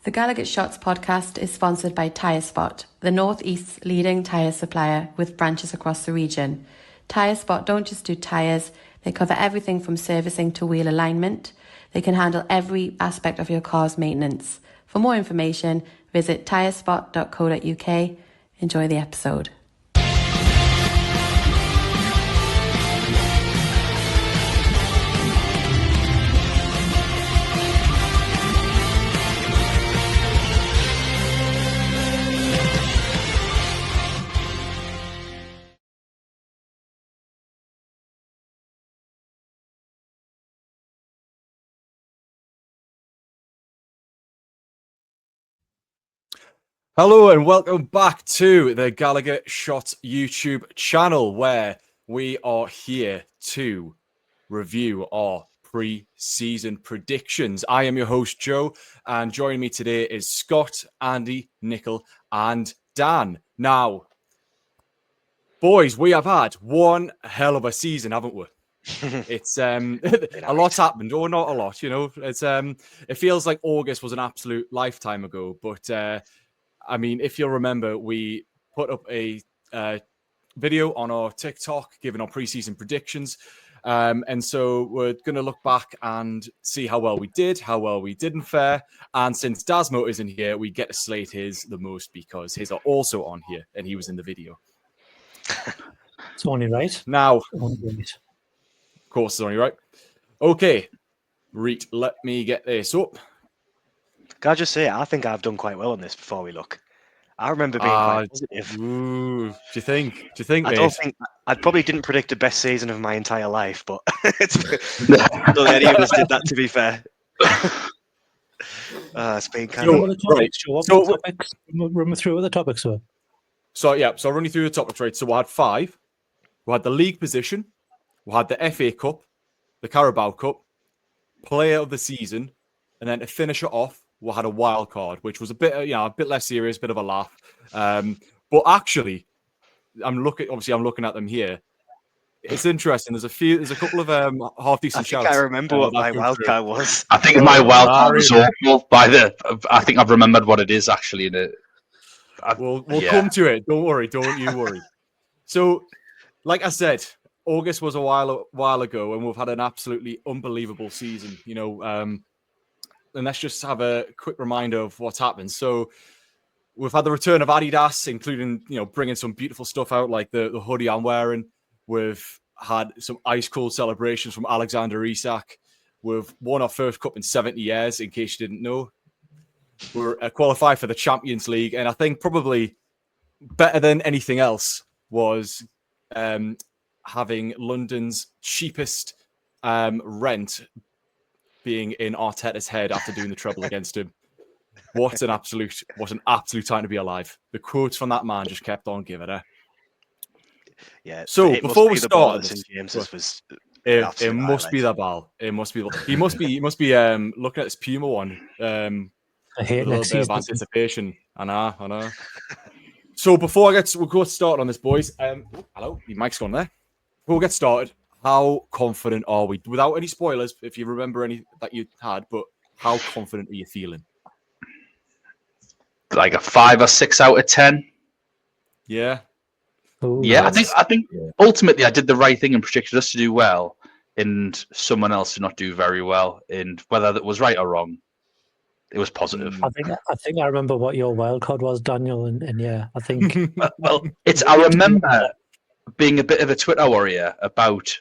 The Gallagher Shots podcast is sponsored by Tyre Spot, the North East's leading tyre supplier with branches across the region. Tyre Spot don't just do tyres, they cover everything from servicing to wheel alignment. They can handle every aspect of your car's maintenance. For more information, visit tyrespot.co.uk. Enjoy the episode. Hello and welcome back to the Gallagher Shot YouTube channel, where we are here to review our pre-season predictions. I am your host, Joe, and joining me today is Scott, Andy, Nickel, and Dan. Now, boys, we have had one hell of a season, haven't we? It's a lot's happened, or not a lot, you know. It's it feels like August was an absolute lifetime ago, but I mean, if you'll remember, we put up a video on our TikTok giving our preseason predictions. And so we're going to look back and see how well we did, how well we didn't fare. And since Dasmo isn't here, we get to slate his the most because his are also on here and he was in the video. It's only right. Now, Only right. of course, it's only right. Okay, Reet, let me get this up. Can I just say, I think I've done quite well on this before we look. I remember being quite positive. Ooh, do you think? I don't think I probably didn't predict the best season of my entire life, but I don't think any of us did that, to be fair. It's been kind of right. Run through what the topics were. So I'll run you through the topics, right? So we had 5. We had the league position, we had the FA Cup, the Carabao Cup, player of the season, and then to finish it off, we had a wild card, which was a bit less serious, bit of a laugh. But actually, I'm looking at them here. It's interesting. There's a couple of half decent shouts. I remember what my wild card was. I think my wild card was awful. I think I've remembered what it is actually. We'll come to it. Don't worry. Don't you worry. So, like I said, August was a while ago, and we've had an absolutely unbelievable season. You know. And let's just have a quick reminder of what's happened. So we've had the return of Adidas, including, bringing some beautiful stuff out like the hoodie I'm wearing. We've had some ice cold celebrations from Alexander Isak. We've won our first cup in 70 years, in case you didn't know. We're qualified for the Champions League. And I think probably better than anything else was having London's cheapest rent being in Arteta's head after doing the treble against him. What an absolute time to be alive. The quotes from that man just kept on giving it. Yeah. So before we start, it must be the ball. It must be. He must be looking at this Puma one. I hate a little bit of anticipation. I know. So before we'll go started on this, boys. Hello, your mic's gone there. Before we get started, how confident are we? Without any spoilers, if you remember any that you had, but how confident are you feeling? Like a 5 or 6 out of 10. Yeah. Ooh, yeah, I think ultimately I did the right thing and predicted us to do well, and someone else to not do very well. And whether that was right or wrong, it was positive. I think I remember what your wild card was, Daniel, and yeah, I think. Well, I remember being a bit of a Twitter warrior about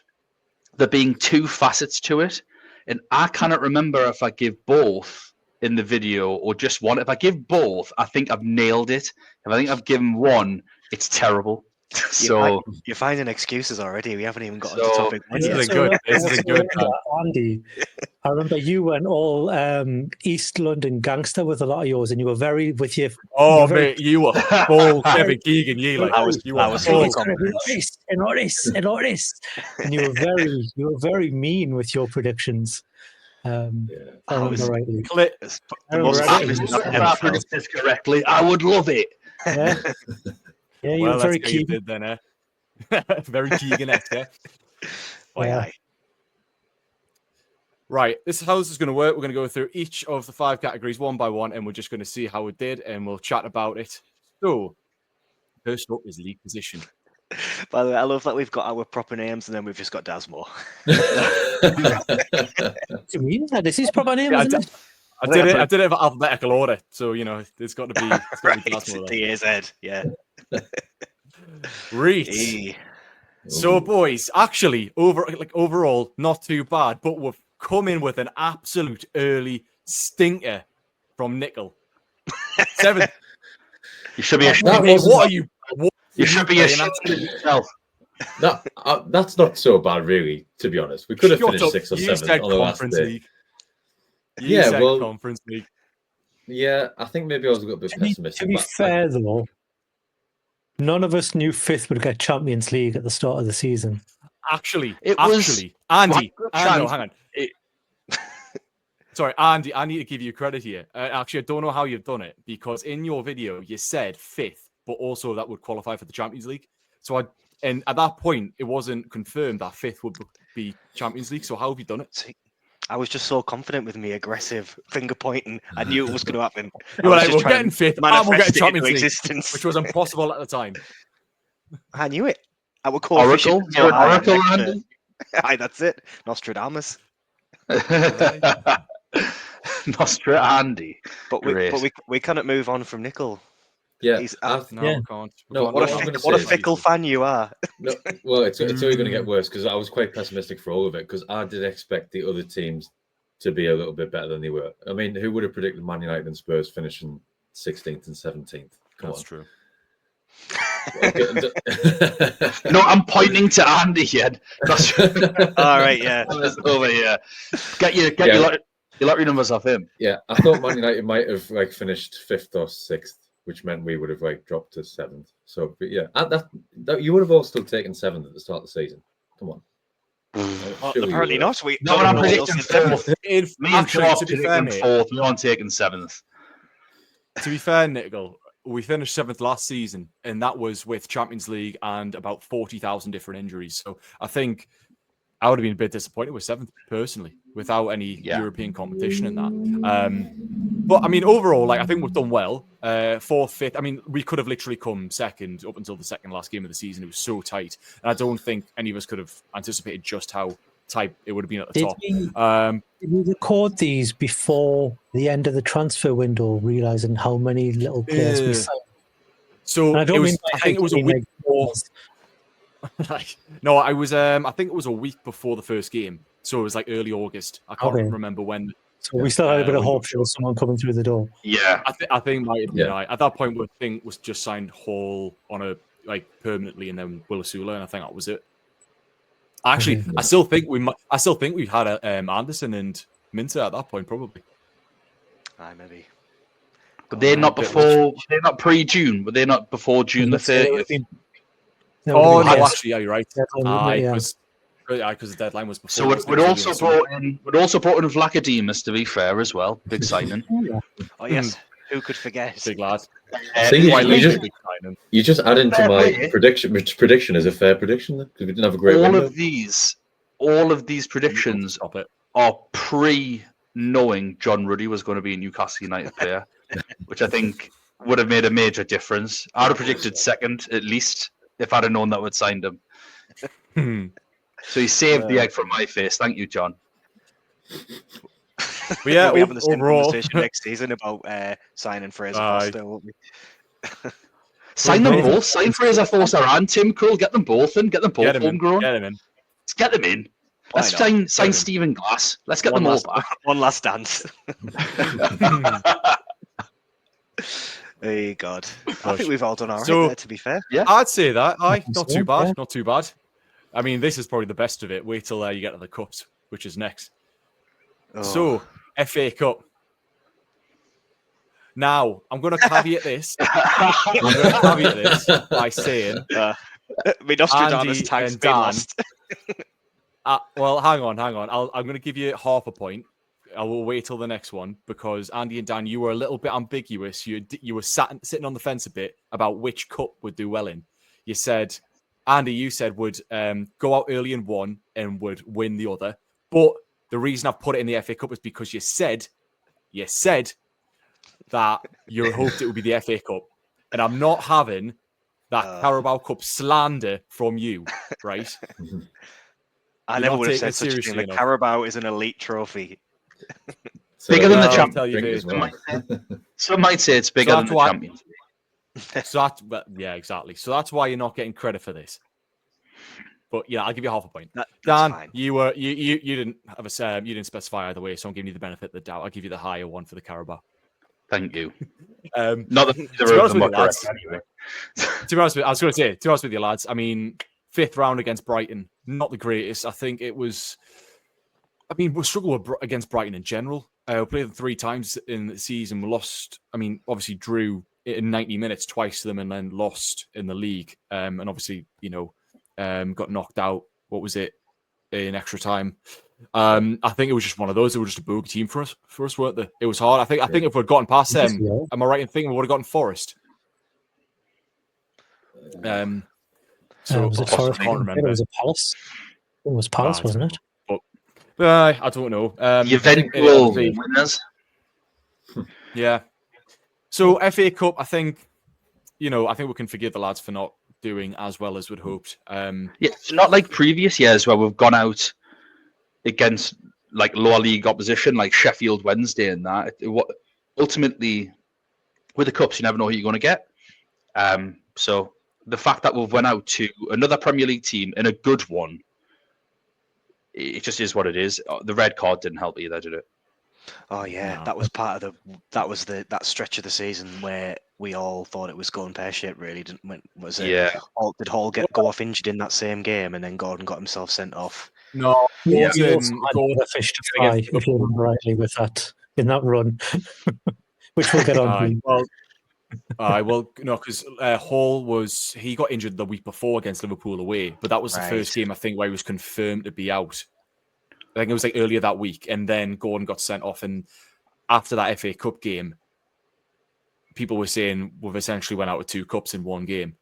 there being 2 facets to it, and I cannot remember if I give both in the video or just one. If I give both, I think I've nailed it. If I think I've given one, it's terrible. So you're finding excuses already. We haven't even got on the topic. This is good. Andy, I remember you went all East London gangster with a lot of yours, and you were very with your. Mate, you were full Kevin Keegan. I was full. And you were very mean with your predictions. I remember rightly. I predict this correctly. I would love it. Yeah, you were very Keegan. You did then, very Keegan-esque. Aye. Right, this is how this is going to work. We're going to go through each of the 5 categories one by one, and we're just going to see how it did, and we'll chat about it. So, first up is league position. By the way, I love that we've got our proper names and then we've just got Dasmore. You mean that? This is proper name, Yeah, isn't it? I did it in alphabetical order, so it's got to be. It's got to be Glasgow. DAZ, yeah. Right. So, boys, actually, overall, not too bad, but we've come in with an absolute early stinker from Nickel. 7th. You should be ashamed. What are you? You should be ashamed of yourself. That's not so bad, really. To be honest, we could have finished 6th or 7th on the last day. League. You said Conference League. Yeah, I think maybe I was a little bit pessimistic. To be fair, though, none of us knew 5th would get Champions League at the start of the season. Actually, was Andy, hang on. Sorry, Andy, I need to give you credit here. Actually, I don't know how you've done it, because in your video, you said 5th, but also that would qualify for the Champions League. And at that point, it wasn't confirmed that 5th would be Champions League. So how have you done it? See, I was just so confident with me aggressive finger pointing. I knew it was going to happen. You were like, we're getting 5th, and we're getting Champions League, existence. which was impossible at the time. I knew it. Our Oracle? You're an Oracle, Andy? Aye, that's it. Nostradamus. Nostra Andy. But we cannot move on from Nickel. Yeah, we can't. What a fickle fan you are. No, well, it's only going to get worse, because I was quite pessimistic for all of it, because I did expect the other teams to be a little bit better than they were. I mean, who would have predicted Man United and Spurs finishing 16th and 17th? That's true. No, I'm pointing to Andy here. All right, yeah. Over here. Get your lottery numbers off him. Yeah, I thought Man United might have finished 5th or 6th, which meant we would have dropped to 7th. So, but yeah, that you would have all still taken 7th at the start of the season. Come on. Apparently not. I'm predicting 4th. Me and to be fair, 4th. No one taking 7th. To be fair, Nickel, we finished 7th last season, and that was with Champions League and about 40,000 different injuries. So I think I would have been a bit disappointed with 7th personally, without any European competition in that. But I mean, overall, I think we've done well. 4th, 5th. I mean, we could have literally come 2nd up until the second last game of the season. It was so tight, and I don't think any of us could have anticipated just how tight it would have been at the top. Did we record these before the end of the transfer window, realizing how many little players we signed? So I think it was a week before. No, I think it was a week before the first game. So it was early August. I can't remember when. So we still had a bit of hope there was someone coming through the door. Yeah, I think might have been right. At that point, we think was just signed Hall on a permanently, and then Willisula, and I think that was it. Actually, I still think we had Anderson and Minter at that point, probably. Aye, maybe. But they're not before. They're not pre-June. Were they not before June the 30th? No, actually, yeah, you're right. Because the deadline was before. So we'd also brought in Vlachodemus, to be fair, as well. Big signing. Oh yes, who could forget? Big lad. You just add into my prediction. Which prediction is a fair prediction? Because we didn't have a great. All of these predictions are pre-knowing John Ruddy was going to be a Newcastle United player, which I think would have made a major difference. I'd have predicted 2nd at least if I'd have known that we'd signed him. So he saved the egg from my face. Thank you, John. But yeah, we'll be having the same conversation next season about signing Fraser Foster, won't we? Sign them both. Sign Fraser Foster and Tim Krul. Get them both in. Get them both homegrown. Get them in. Let's get them in. Let's sign Stephen Glass. Let's get them all back. One last dance. Hey God, I think we've all done all right there, to be fair. Yeah, I'd say that. Not too bad. Not too bad. I mean, this is probably the best of it. Wait till you get to the cups, which is next. Oh. So, FA Cup. Now, I'm going to caveat this. By saying, Nostradamus tags been lost. Well, hang on. I'm going to give you half a point. I will wait till the next one, because Andy and Dan, you were a little bit ambiguous. You were sitting on the fence a bit about which cup would do well in. You said, Andy, would go out early in one and would win the other. But The reason I've put it in the FA Cup is because you said that you hoped it would be the FA Cup. And I'm not having that Carabao Cup slander from you, right? I You're never not would have taking said it such a thing. seriously The enough. Carabao is an elite trophy. So Bigger than the I'll Champions tell you League this. as well. Some might say it's bigger So than that's the why- Champions League. Yeah, exactly. So that's why you're not getting credit for this. But yeah, I'll give you half a point. That's Dan, fine. you didn't have you didn't specify either way, so I'm giving you the benefit of the doubt. I'll give you the higher one for the Carabao. Thank you. To Not that be either of honest them with are you, lads, correct anyway. to be honest with, I was going to say, to be honest with you, lads, I mean, 5th round against Brighton, not the greatest. I think it was. I mean, we struggled against Brighton in general. We played them 3 times in the season. We lost. I mean, obviously drew in 90 minutes twice to them, and then lost in the league. And obviously, got knocked out. What was it in extra time? I think it was just one of those. It was just a bogey team for us, weren't they? It was hard. I think if we'd gotten past them, am I right in thinking we would have gotten Forest? So was it I Forest? can't remember. It was a Palace. It was Palace, wasn't it? I don't know. The eventual winners. Yeah. So FA Cup, I think we can forgive the lads for not doing as well as we'd hoped. Yeah, it's not like previous years where we've gone out against like lower league opposition, like Sheffield Wednesday and that. Ultimately, with the cups, you never know who you're going to get. So the fact that we've went out to another Premier League team and a good one, it just is what it is. The red card didn't help either, did it? Oh yeah, No. that was part of that stretch of the season where we all thought it was going pear-shaped. Really, didn't was it? Yeah. Did Hall go off injured in that same game, and then Gordon got himself sent off? No, Yeah, we Gordon, also had a fish to fry, against if you remember rightly, with that in that run, which we'll get on to. because Hall he got injured the week before against Liverpool away, but that was the first game I think where he was confirmed to be out. I think it was like earlier that week, and then Gordon got sent off. And after that FA Cup game, people were saying we've essentially went out with 2 cups in one game,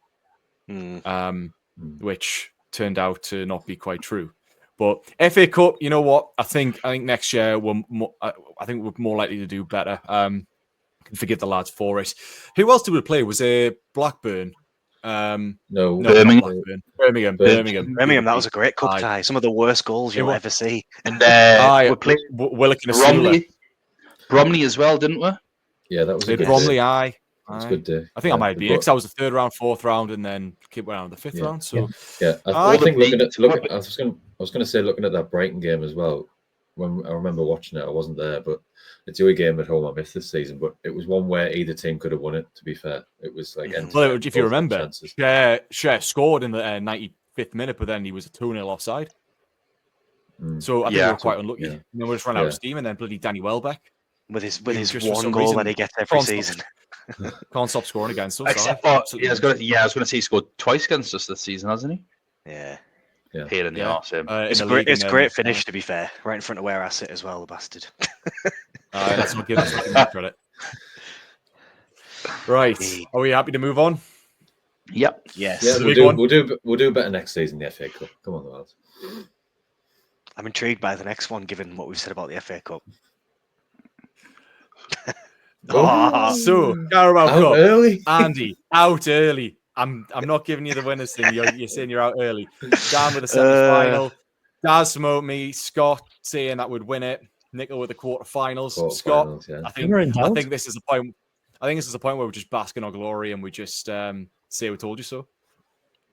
which turned out to not be quite true. But FA Cup, you know what? I think next year I think we're more likely to do better. Forgive the lads for it. Who else did we play? Was it Blackburn? No, Birmingham. That was a great cup tie. Some of the worst goals you'll ever see. And we played Willock and Bromley as well, didn't we? Yeah, that was a good Bromley. day. That's a good day. I think I might be because I was the 3rd round, 4th round, and then keep around the 5th round. So I think I was going to say looking at that Brighton game as well. When I remember watching it, I wasn't there, but it's the only game at home I missed this season. But it was one where either team could have won it. To be fair, it was like if you remember, Cher scored in the 95th minute, but then he was a 2-0 offside. So I think we were quite unlucky. Yeah. And then we just ran out of steam, and then bloody Danny Welbeck with his one goal that he gets every season. Can't stop scoring against us. Except for, I was going to say he scored twice against us this season, hasn't he? Yeah. Pain in the arse. It's a great finish, to be fair. Right in front of where I sit as well, the bastard. Let's not give him credit. Right. Are we happy to move on? Yep. Yes. Yeah, we'll do better next season, the FA Cup. Come on, lads. I'm intrigued by the next one, given what we've said about the FA Cup. So, Carabao Cup. Early. Andy, out early. I'm not giving you the winners thing. You're saying you're out early. Dan with the semi-final. Daz smote me. Scott saying that would win it. Nickel with the quarterfinals. Scott, yeah. I think this is the point. I think this is the point where we just bask in our glory and we just say we told you so.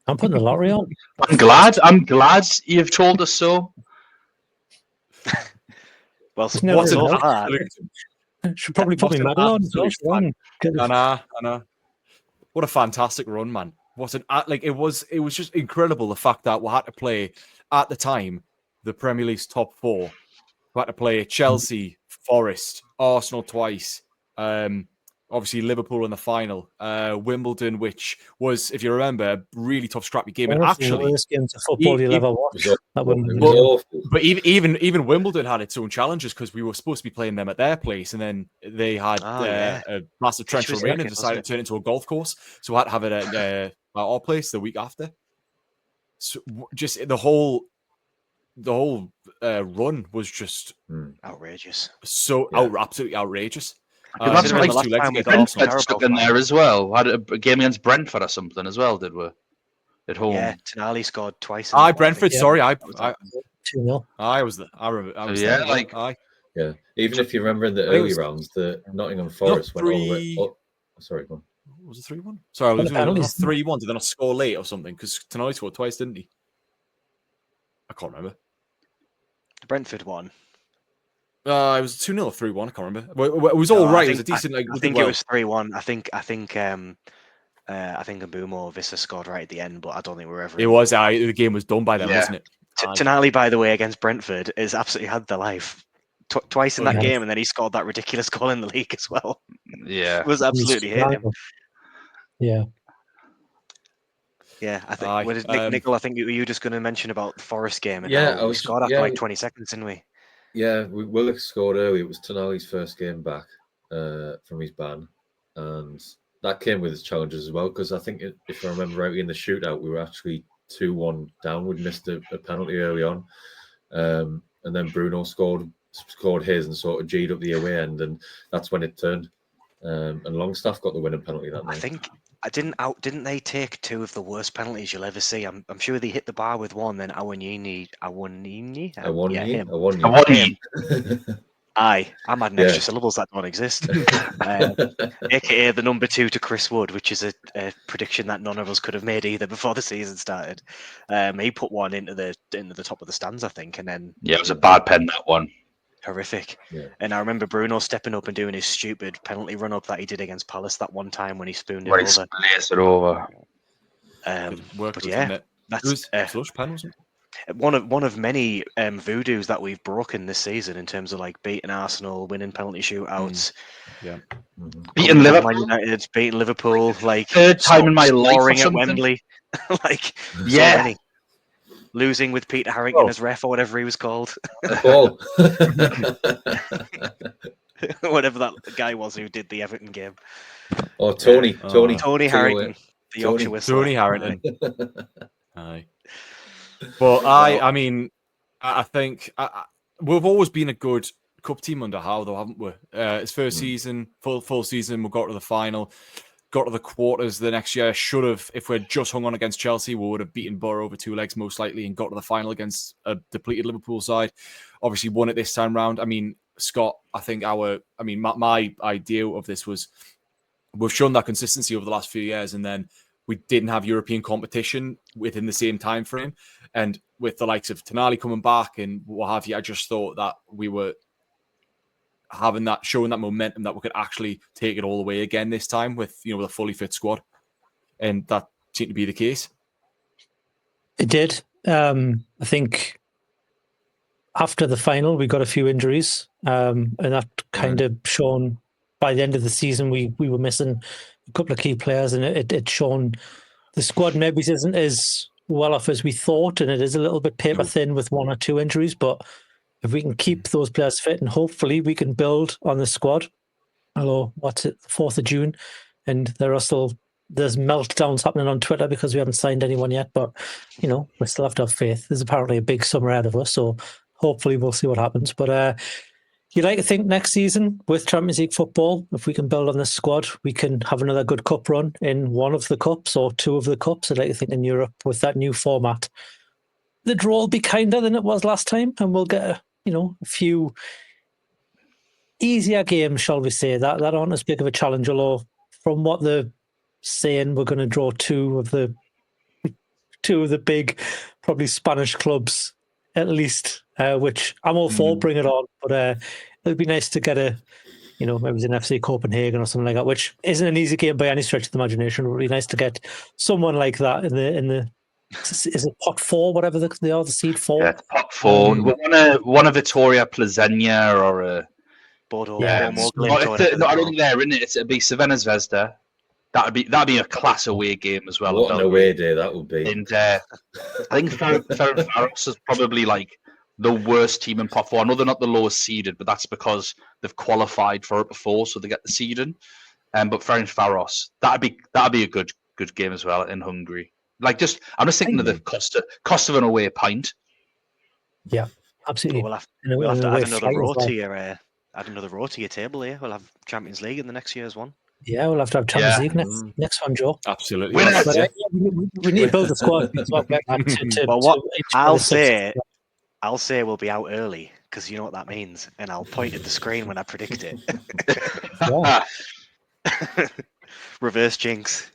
I'm putting the lottery on. I'm glad you've told us so. Well, what's it? Should probably put my medal on. I know. What a fantastic run, man! It was just incredible the fact that we had to play at the time the Premier League's top 4. We had to play Chelsea, Forest, Arsenal twice. Obviously Liverpool in the final, Wimbledon, which was, if you remember, a really tough, scrappy game. And actually, the worst games of football you'll ever watch. But even Wimbledon had its own challenges because we were supposed to be playing them at their place, and then they had a massive torrential rain and decided to turn it into a golf course. So we had to have it at our place the week after. So just the whole run was just outrageous. so absolutely outrageous. That's Considering like the last time we got Brentford Arsenal stuck in there as well. Had a game against Brentford or something as well, did we? At home. Yeah, Tonali scored twice. In that one, I Brentford. think. Sorry, Yeah. I 2-0. was there. I remember. I was Yeah, there. like- Aye. Yeah, even if you remember in the I think it early was- rounds, the Nottingham Forest went all the way. 3 Oh, sorry, go on. Was it 3-1? Sorry, I was the penalties. 3-1. Did they not score late or something? Because Tonali scored twice, didn't he? I can't remember. The Brentford one. It was 2-0 or 3-1. I can't remember. Well, it was all right. It was a decent. I think it was 3-1. I think Mbumo Vissa scored right at the end, but I don't think we were ever. It was. The game was done by then, Yeah. wasn't it? Tonali, by the way, against Brentford, has absolutely had the life. Twice in that game, and then he scored that ridiculous goal in the league as well. Yeah. It was absolutely hit him. Yeah. Yeah, I think. Nickel, I think you were just going to mention about the Forest game, and we scored after like 20 seconds, didn't we? Yeah, Willock scored early. It was Tonali's first game back from his ban, and that came with its challenges as well. Because I think, if I remember rightly, in the shootout, we were actually 2-1 down. We'd missed a penalty early on, and then Bruno scored his and sort of G'd up the away end, and that's when it turned. And Longstaff got the winning penalty that night. I think didn't they take two of the worst penalties you'll ever see? I'm sure they hit the bar with one, then Awoniyi. Aye, I'm adding extra syllables that don't exist. AKA the number 2 to Chris Wood, which is a prediction that none of us could have made either before the season started. He put one into the top of the stands, I think, and then Yeah, it was a bad pen, that one. horrific. Yeah. And I remember Bruno stepping up and doing his stupid penalty run up that he did against Palace that one time when he spooned it When he over. splits it over. But yeah, that's flush pen, wasn't it? one of many voodoos that we've broken this season in terms of like beating Arsenal, winning penalty shootouts, Beating Liverpool. Man United, beating Liverpool, like Third time in my life or scoring at something. Wembley, like Yeah. so many. Losing with Peter Harrington as ref or whatever he was called, Ball. whatever that guy was who did the Everton game. Oh, Tony Harrington, the Yorkshire Whistler. Tony Harrington. Aye. But I mean, I think we've always been a good cup team under Howe, though, haven't we? His first season, full season, we got to the final, got to the quarters the next year. Should have, if we'd just hung on against Chelsea, we would have beaten Borough over 2 legs most likely and got to the final against a depleted Liverpool side. Obviously won it this time round. I mean, Scott, I think my idea of this was we've shown that consistency over the last few years, and then we didn't have European competition within the same time frame. And with the likes of Tonali coming back and what have you, I just thought that we were showing that momentum that we could actually take it all the way again this time with a fully fit squad, and that seemed to be the case. It did. I think after the final, we got a few injuries, and that kind of shown by the end of the season. We were missing a couple of key players, and it shown the squad maybe isn't as well off as we thought, and it is a little bit paper thin with 1 or 2 injuries, but if we can keep those players fit, and hopefully we can build on the squad. Hello, what's it, 4th of June, and there's meltdowns happening on Twitter because we haven't signed anyone yet, but we still have to have faith. There's apparently a big summer ahead of us, so hopefully we'll see what happens. But you'd like to think next season with Champions League football, if we can build on this squad, we can have another good cup run in one of the cups or 2 of the cups. I'd like to think in Europe with that new format, the draw will be kinder than it was last time, and we'll get a few easier games, shall we say, that aren't as big of a challenge. Although from what they're saying, we're going to draw two of the big, probably Spanish clubs at least, which I'm all for. Bring it on, but it'd be nice to get maybe it's an FC Copenhagen or something like that, which isn't an easy game by any stretch of the imagination. It would be nice to get someone like that in the. Is it pot 4, whatever they are, the seed 4? Yeah, pot 4. We want a Vittoria Plzeň or a Bordeaux. I don't think they're in it. It'd be Crvena Zvezda. That'd be a class away game as well. What an away day that would be. And I think Ferencváros is probably like the worst team in pot 4. I know they're not the lowest seeded, but that's because they've qualified for it before, so they get the seeding. But Ferencváros, that'd be a good game as well in Hungary. I'm just thinking of the cost of an away pint. Yeah, absolutely. We'll have In a- to in a add way, another flight as row well. to your table here. We'll have Champions League in the next year's one. Yeah, we'll have to have Champions Yeah. League next one, Joe. Absolutely. Winner. Yes, But, yeah. we need to build a squad to get that to Well, what ensure I'll the success. say, I'll say we'll be out early because you know what that means, and I'll point at the screen when I predict it. Yeah. Reverse jinx.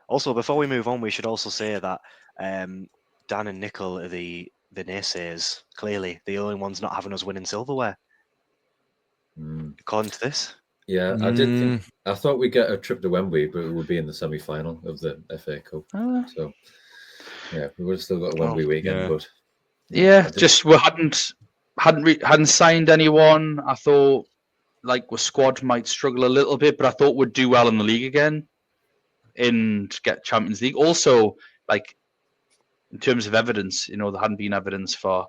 Also, before we move on, we should also say that Dan and Nickel are the naysayers. Clearly, the only ones not having us winning silverware, according to this. Yeah, I did think. I thought we'd get a trip to Wembley, but it would be in the semi-final of the FA Cup. So, yeah, we would have still got a Wembley weekend, yeah. but Yeah, just we hadn't signed anyone. I thought like our squad might struggle a little bit, but I thought we'd do well in the league again and get Champions League. Also, like in terms of evidence, there hadn't been evidence for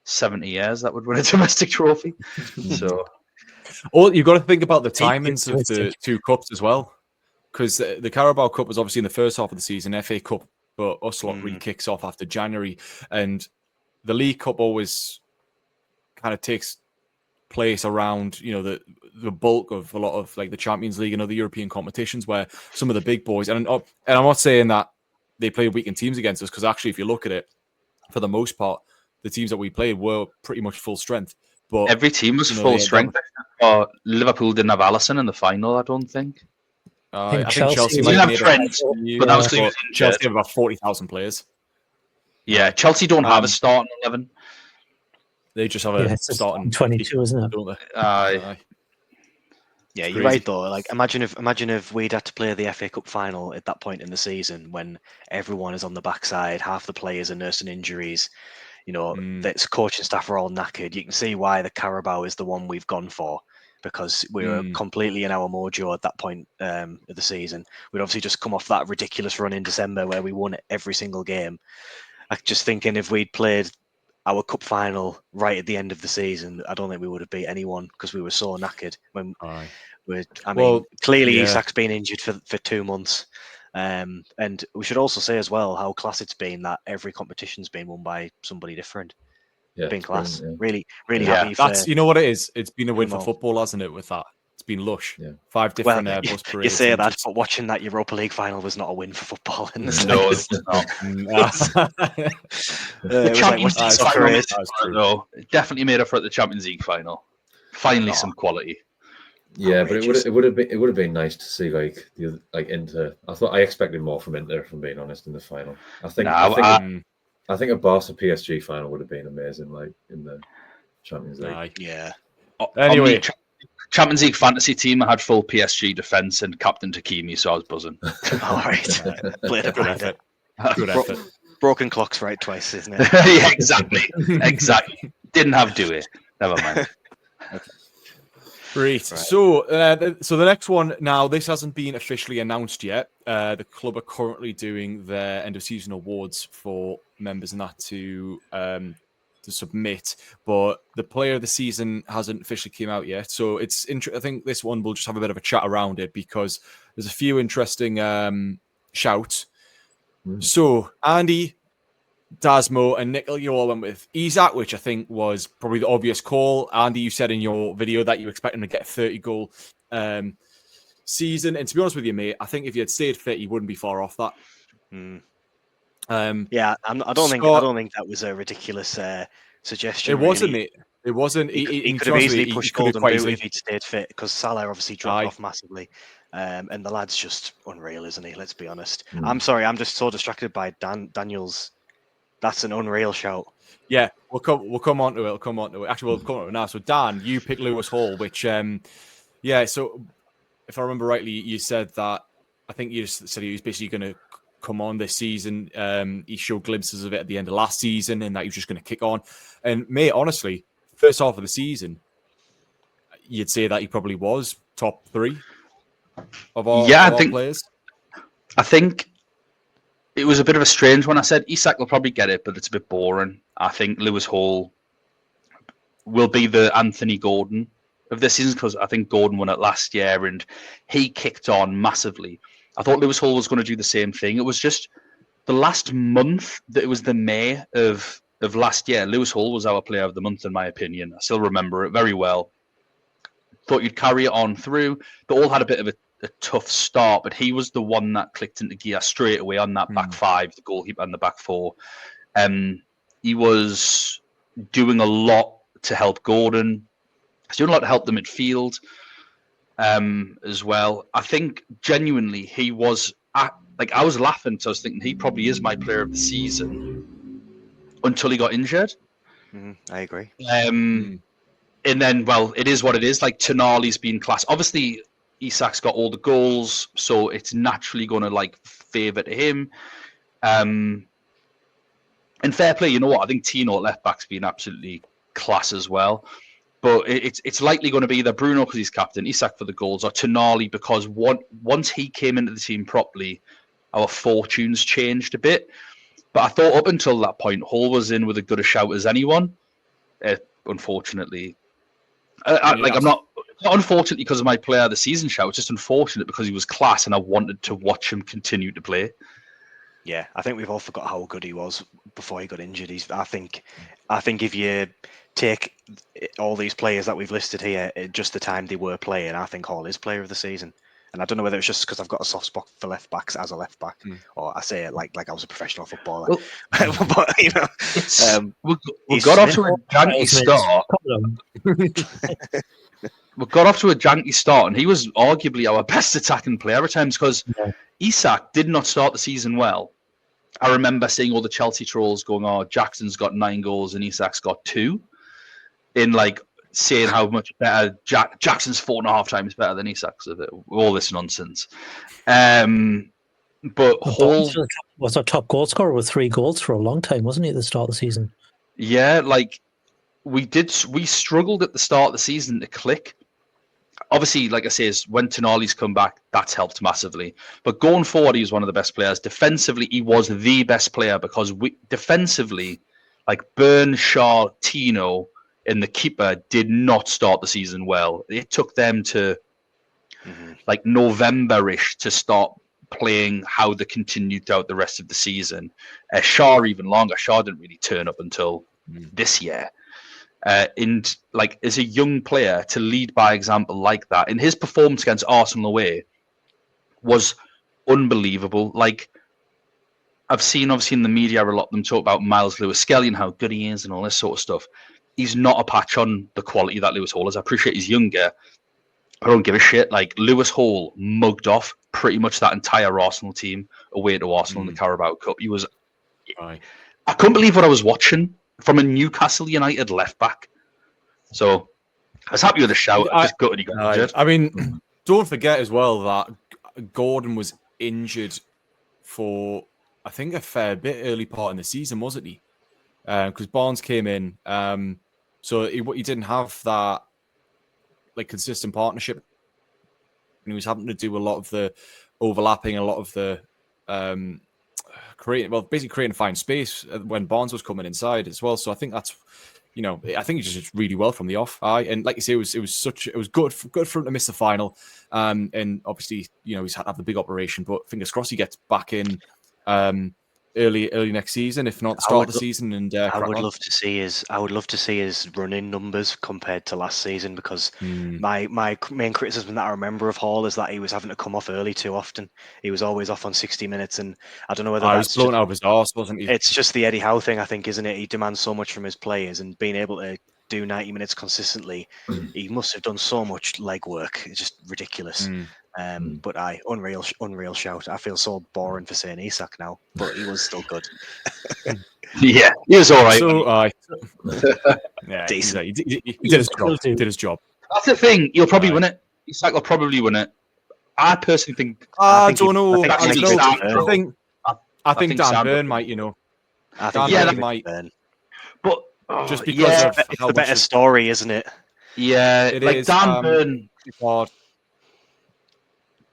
70 years that would win a domestic trophy. So, You've got to think about the timings of the two cups as well, because the Carabao Cup was obviously in the first half of the season. FA Cup, but us lot really kicks off after January, and the League Cup always kind of takes place around the bulk of a lot of like the Champions League and other European competitions, where some of the big boys and I'm not saying that they play weakened teams against us, because actually if you look at it, for the most part the teams that we played were pretty much full strength. But every team was full strength. Liverpool didn't have Alisson in the final, I don't think. I think Chelsea might have have Trent, but that was Chelsea have about 40,000 players. Yeah, Chelsea don't have a starting 11. They just have a starting 22, isn't it? Don't they? Yeah, you're right though. Like, imagine if we'd had to play the FA Cup final at that point in the season when everyone is on the backside, half the players are nursing injuries. The coaching staff are all knackered. You can see why the Carabao is the one we've gone for, because we were completely in our mojo at that point of the season. We'd obviously just come off that ridiculous run in December where we won every single game. I'm just thinking if we'd played our cup final right at the end of the season, I don't think we would have beat anyone because we were so knackered. Clearly Isak's been injured for 2 months. And we should also say as well how class it's been that every competition's been won by somebody different. Yeah, been class. Yeah. Really happy. That's what it is. It's been a win for football, hasn't it? With that, it's been lush. Yeah. 5 different bus parades. You say that, but watching that Europa League final was not a win for football in the No, sense. it's not. The Champions League final, though, it definitely made up for the Champions League final. Finally, some quality. Yeah, but it would have been nice to see like Inter. I expected more from Inter, if I'm being honest, in the final. I think a Barca PSG final would have been amazing, like in the Champions League. Yeah. Anyway, Champions League fantasy team, I had full PSG defense and captain Takimi, so I was buzzing. All right. Played a good effort. Good effort. Broken clock's right twice, isn't it? Yeah, exactly. Didn't have Dewey. Never mind. Great. So the next one now, this hasn't been officially announced yet. The club are currently doing their end of season awards for members and that to submit, but the player of the season hasn't officially came out yet. So it's I think this one we'll just have a bit of a chat around it because there's a few interesting shouts. So Andy, Dasmo and Nickel, you all went with Isak, which I think was probably the obvious call. Andy, you said in your video that you expect him to get a 30-goal season. And to be honest with you, mate, I think if he had stayed fit, he wouldn't be far off that. Yeah, I don't think that was a ridiculous suggestion. It wasn't, mate. It wasn't. He could have easily pushed Golden Boot if he'd stayed fit, because Salah obviously dropped off massively. And the lad's just unreal, isn't he? Let's be honest. I'm sorry, I'm just so distracted by Daniel's. That's an unreal shout. Yeah, we'll come on to it. Actually, we'll come on to it now. So Dan, you picked Lewis Hall, which so if I remember rightly, you said that I think you just said he was basically going to come on this season. He showed glimpses of it at the end of last season, and that he was just going to kick on. And mate, honestly, first half of the season, you'd say that he probably was top 3 of all players. I think it was a bit of a strange one. I said Isak will probably get it, but it's a bit boring. I think Lewis Hall will be the Anthony Gordon of this season, because I think Gordon won it last year and he kicked on massively. I thought Lewis Hall was going to do the same thing. It was just the last month that it was the May of of last year, Lewis Hall was our player of the month, in my opinion. I still remember it very well. Thought you'd carry it on through. They all had a bit of a tough start, but he was the one that clicked into gear straight away on that back five, the goalkeeper and the back four. He was doing a lot to help Gordon. He's doing a lot to help the midfield as well. I think genuinely he was I was laughing, so I was thinking he probably is my player of the season until he got injured. I agree. And then, well, it is what it is. Like, Tonali's been class. Obviously, Isak's got all the goals, so it's naturally going to, like, favour to him. And fair play, you know what? I think Tino at left-back's been absolutely class as well. But it's likely going to be either Bruno because he's captain, Isak for the goals, or Tonali because once he came into the team properly, our fortunes changed a bit. But I thought up until that point, Hall was in with as good a shout as anyone. Unfortunately. I'm not unfortunately because of my player of the season shout. It's just unfortunate because he was class and I wanted to watch him continue to play. Yeah, I think we've all forgot how good he was before he got injured. I think if you take all these players that we've listed here, just the time they were playing, I think Hall is player of the season. And I don't know whether it's just because I've got a soft spot for left backs as a left back, or I say it like I was a professional footballer. Well, but you know, we got off to a janky start. We got off to a janky start, and he was arguably our best attacking player at times because Isak did not start the season well. I remember seeing all the Chelsea trolls going, "Oh, Jackson's got 9 goals and Isak's got 2," in like saying how much better Jackson's 4.5 times better than Isak's. All this nonsense. But Hall was our top goal scorer with 3 goals for a long time, wasn't he, at the start of the season? Yeah, like we struggled at the start of the season to click. Obviously, like I say, when Tonali's come back, that's helped massively. But going forward, he was one of the best players. Defensively, he was the best player because defensively, like Burn, Shaw, Tino, and the keeper did not start the season well. It took them to like November-ish to start playing how they continued throughout the rest of the season. Shaw even longer. Shaw didn't really turn up until this year. And like as a young player to lead by example like that, and his performance against Arsenal away was unbelievable. Like I've seen obviously in the media a lot of them talk about Miles Lewis-Skelly and how good he is and all this sort of stuff. He's not a patch on the quality that Lewis Hall is. I appreciate he's younger. I don't give a shit. Like Lewis Hall mugged off pretty much that entire Arsenal team away to Arsenal in the Carabao Cup. He was. I couldn't believe what I was watching from a Newcastle United left back. So I was happy with the shout. I just gutted he got injured. I mean, don't forget as well that Gordon was injured for I think a fair bit early part in the season, wasn't he? Because Barnes came in, so he didn't have that like consistent partnership, and he was having to do a lot of the overlapping, a lot of the basically creating fine space when Barnes was coming inside as well. So I think that's, I think he just did really well from the off. And like you say, it was good for him to miss the final. And obviously, he's had to have the big operation, but fingers crossed he gets back in early next season, if not the start of the season. And I would love to see his running numbers compared to last season, because my main criticism that I remember of Hall is that he was having to come off early too often. He was always off on 60 minutes, and I don't know whether he was blown out of his arse, wasn't he? It's just the Eddie Howe thing, I think, isn't it? He demands so much from his players, and being able to do 90 minutes consistently, he must have done so much legwork. It's just ridiculous. But unreal shout. I feel so boring for saying Isak now, but he was still good. Yeah, he was all right. So, yeah, decent. He did his job. He did his job. That's the thing. He'll probably win it. Isak will probably win it. I personally think. I don't know. I think Dan Sam Burn might. I think Dan might. Burn. But just because of it's the better story, isn't it? Yeah, it like is, Dan Burn.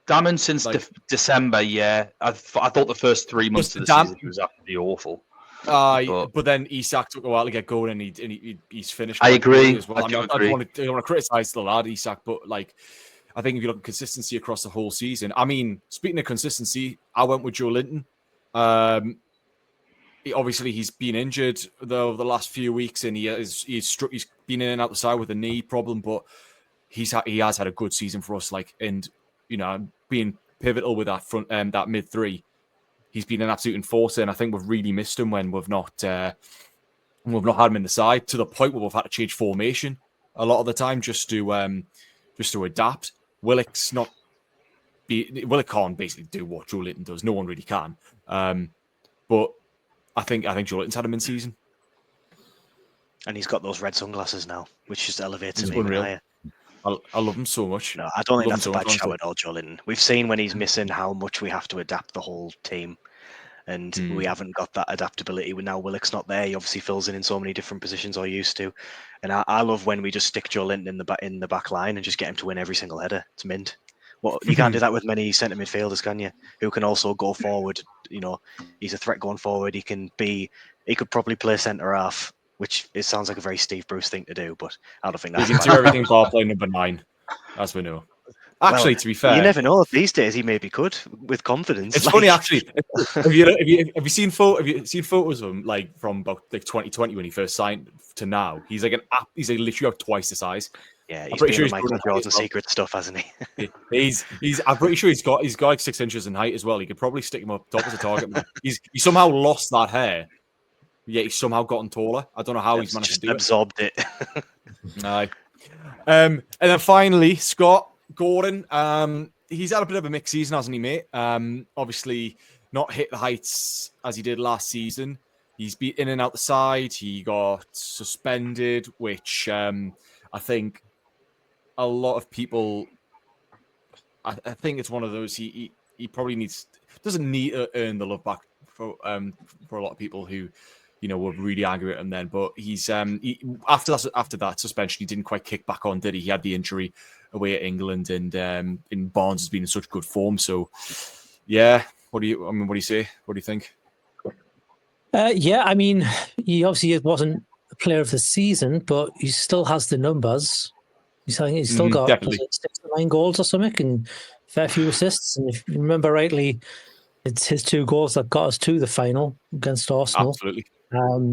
Damon since like, December, yeah. I thought the first 3 months of the season he was absolutely awful. But then Isak took a while to get going, and he's finished. I agree. As well. I don't want to criticize the lad Isak, but like, I think if you look at consistency across the whole season, I mean, speaking of consistency, I went with Joe Linton. obviously he's been injured the last few weeks, and he's been in and out the side with a knee problem, but he has had a good season for us. And being pivotal with that front that mid three, he's been an absolute enforcer, and I think we've really missed him when we've not had him in the side, to the point where we've had to change formation a lot of the time just to adapt. Willock can't basically do what Joe Linton does. No one really can. But I think Joe Linton's had him in season, and he's got those red sunglasses now, which just elevates him even unreal. higher. I love him so much. No, I don't think that's a bad shout at all, Joe Linton. We've seen when he's missing how much we have to adapt the whole team, and we haven't got that adaptability. Now Willock's not there. He obviously fills in so many different positions, or used to. And I love when we just stick Joe Linton in the back line and just get him to win every single header. It's mint. Well, you can't do that with many centre midfielders, can you? Who can also go forward. He's a threat going forward. He could probably play centre half, which it sounds like a very Steve Bruce thing to do, but I don't think that's. He can do everything bar play number 9, as we know. Actually, to be fair, you never know. These days, he maybe could with confidence. It's funny, actually. Have you seen photos of him from about 2020 when he first signed to now? He's literally about twice the size. Yeah, he's pretty sure Michael Jordan secret stuff, hasn't he? I'm pretty sure he's got like 6 inches in height as well. He could probably stick him up top as a target. He somehow lost that hair. Yeah, he's somehow gotten taller. I don't know how he's managed to do absorbed it. Aye. And then finally, Scott Gordon. He's had a bit of a mixed season, hasn't he, mate? Obviously, not hit the heights as he did last season. He's been in and out the side. He got suspended, which I think a lot of people. I think it's one of those. He probably doesn't need to earn the love back for a lot of people who were really angry at him then. But he's after that suspension, he didn't quite kick back on, did he? He had the injury away at England, and in Barnes has been in such good form. So yeah, what do you say? What do you think? Yeah, I mean, he obviously wasn't a player of the season, but he still has the numbers. He's still got 6 to 9 goals or something, and a fair few assists. And if you remember rightly, it's his 2 goals that got us to the final against Arsenal. Absolutely.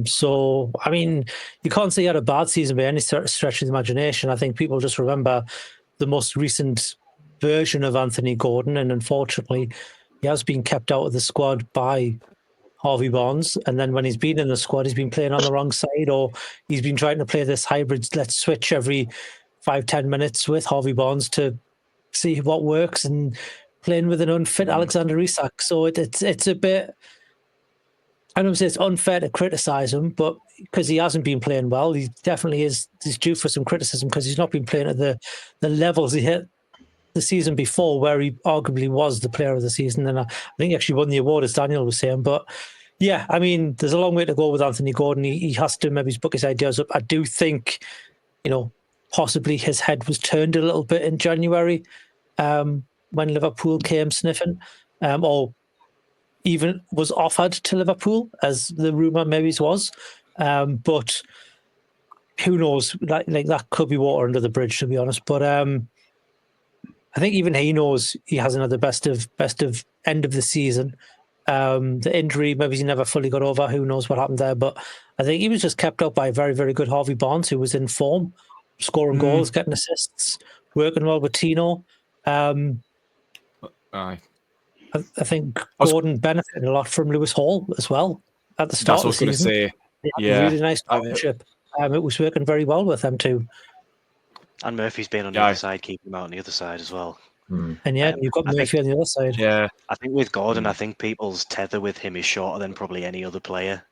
So, I mean, you can't say he had a bad season by any stretch of the imagination. I think people just remember the most recent version of Anthony Gordon, and unfortunately, he has been kept out of the squad by Harvey Barnes. And then when he's been in the squad, he's been playing on the wrong side, or he's been trying to play this hybrid, let's switch every 5-10 minutes with Harvey Barnes to see what works, and playing with an unfit Alexander Isak. So it's a bit, I don't say it's unfair to criticise him, but because he hasn't been playing well, he definitely is due for some criticism, because he's not been playing at the levels he hit the season before, where he arguably was the player of the season. And I think he actually won the award, as Daniel was saying. But yeah, I mean, there's a long way to go with Anthony Gordon. He has to maybe book his ideas up. I do think, possibly his head was turned a little bit in January when Liverpool came sniffing, or even was offered to Liverpool, as the rumour maybe was. But who knows? Like that could be water under the bridge, to be honest. But I think even he knows he hasn't had the best of end of the season. The injury, maybe he never fully got over. Who knows what happened there? But I think he was just kept up by a very, very good Harvey Barnes, who was in form, scoring goals, getting assists, working well with Tino. Aye. I think Gordon benefited a lot from Lewis Hall as well at the start of the season. That's what I was going to say. Yeah. Really nice partnership. It was working very well with them too. And Murphy's been on the other side, keeping him out on the other side as well. And yeah, you've got Murphy on the other side. Yeah. I think with Gordon, I think people's tether with him is shorter than probably any other player.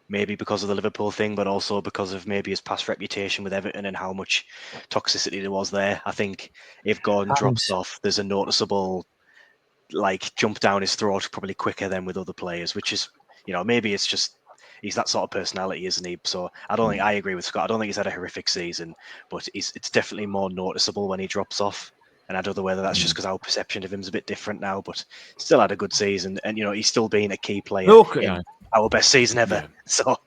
Maybe because of the Liverpool thing, but also because of maybe his past reputation with Everton and how much toxicity there was there. I think if Gordon drops off, there's a noticeable jump down his throat probably quicker than with other players, which is, maybe it's just he's that sort of personality, isn't he? So I don't think I agree with Scott. I don't think he's had a horrific season, but it's definitely more noticeable when he drops off. And I don't know whether that's just because our perception of him is a bit different now, but still had a good season. And, he's still being a key player in our best season ever. Yeah. So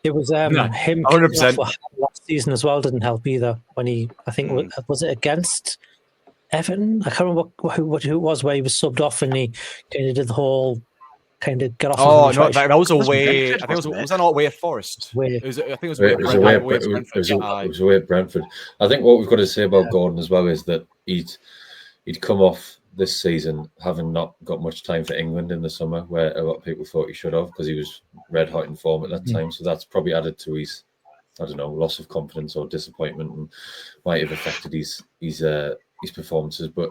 it was him 100% last season as well didn't help either. When he, I think, was it against Everton? I can't remember who it was, where he was subbed off and he did the whole kind of get off. Oh of no, that was was away. Brentford, I think it was wasn't it? that not away at Forest? Away. I think it was It was away at Brentford. it was away at Brentford. I think what we've got to say about Gordon as well is that he'd come off this season having not got much time for England in the summer, where a lot of people thought he should have because he was red hot in form at that time. So that's probably added to his, I don't know, loss of confidence or disappointment, and might have affected his performances. But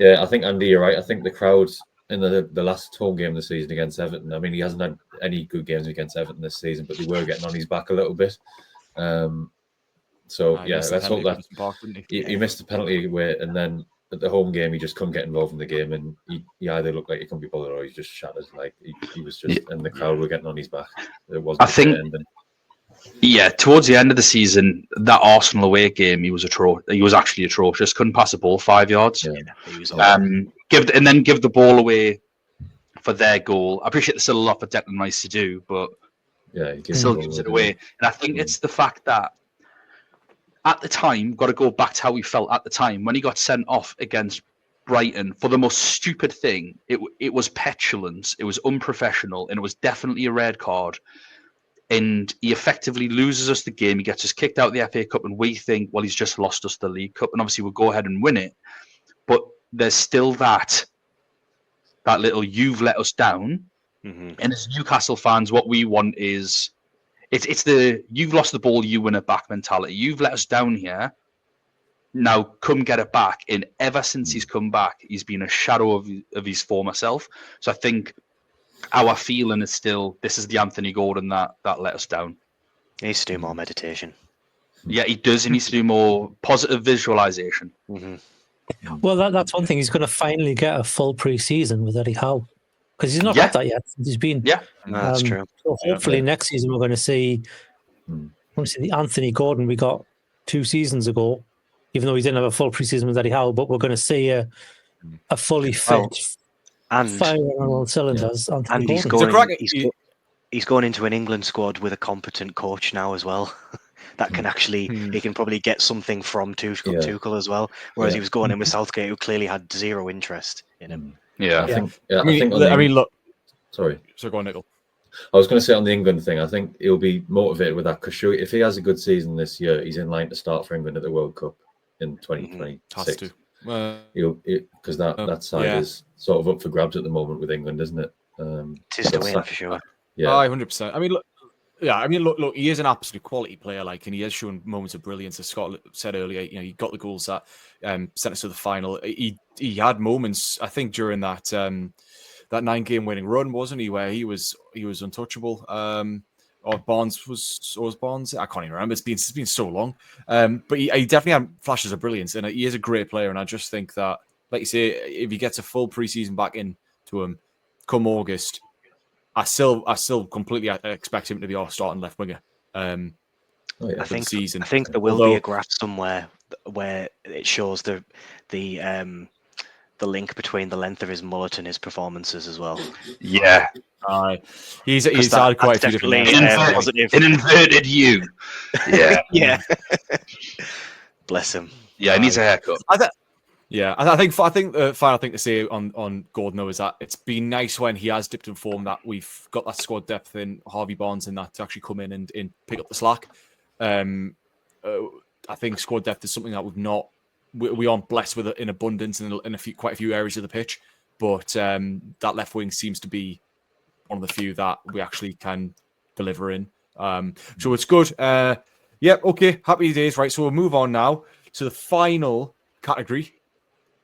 yeah, I think Andy, you're right. I think the crowd in the last home game of the season against Everton, I mean, he hasn't had any good games against Everton this season, but they were getting on his back a little bit. So yeah, let's hope that he missed the penalty away, and then at the home game he just couldn't get involved in the game, and he either looked like he couldn't be bothered or he's just shattered. Like he was just, and the crowd were getting on his back. It wasn't. I think. Yeah, towards the end of the season, that Arsenal away game, he was actually atrocious. Couldn't pass a ball 5 yards. Yeah, give the ball away for their goal. I appreciate there's still a lot for Declan Rice to do, but yeah, he still gives it away. And I think it's the fact that at the time, got to go back to how we felt at the time when he got sent off against Brighton for the most stupid thing. It was petulance, it was unprofessional, and it was definitely a red card. And he effectively loses us the game. He gets us kicked out of the FA Cup, and we think, well, he's just lost us the League Cup, and obviously we'll go ahead and win it. But there's still that little "you've let us down." Mm-hmm. And as Newcastle fans, what we want is it's the "you've lost the ball, you win it back" mentality. You've let us down here. Now come get it back. And ever since he's come back, he's been a shadow of his former self. So I think our feeling is still, this is the Anthony Gordon that let us down. He needs to do more meditation. Yeah, he does. He needs to do more positive visualization. Mm-hmm. Well, that's one thing. He's going to finally get a full pre-season with Eddie Howe, because he's not had that yet. He's been. Yeah, no, that's true. So hopefully next season we're going to see the Anthony Gordon we got 2 seasons ago, even though he didn't have a full pre-season with Eddie Howe. But we're going to see a fully fit. And firing on all cylinders. And he's going into an England squad with a competent coach now as well. That can actually, he can probably get something from Tuchel as well. Whereas he was going in with Southgate, who clearly had zero interest in him. Yeah, I mean, look. Sorry. So go on, Nickel. I was going to say on the England thing, I think he'll be motivated with that because if he has a good season this year, he's in line to start for England at the World Cup in 2026. Has to. Because that side is sort of up for grabs at the moment with England, isn't it? It is to win for sure. Yeah, 100%. I mean, look, he is an absolute quality player, and he has shown moments of brilliance. As Scott said earlier, he got the goals that sent us to the final. He had moments, I think, during that 9-game winning run, wasn't he, where he was untouchable. Or Barnes was Barnes. I can't even remember. It's been so long. But he definitely had flashes of brilliance, and he is a great player. And I just think that, like you say, if he gets a full preseason back into him come August, I still completely expect him to be our starting left winger. I think there will be a graph somewhere where it shows the link between the length of his mullet and his performances as well. Yeah. He's had quite a few different positive. An inverted U. Yeah. Yeah. Bless him. Yeah, he needs a haircut. I think the final thing to say on Gordon, though, is that it's been nice when he has dipped in form that we've got that squad depth in Harvey Barnes and that to actually come in and pick up the slack. I think squad depth is something that we aren't blessed with in abundance in quite a few areas of the pitch, but that left wing seems to be one of the few that we actually can deliver in. So it's good. Okay, happy days. Right, so we'll move on now to the final category,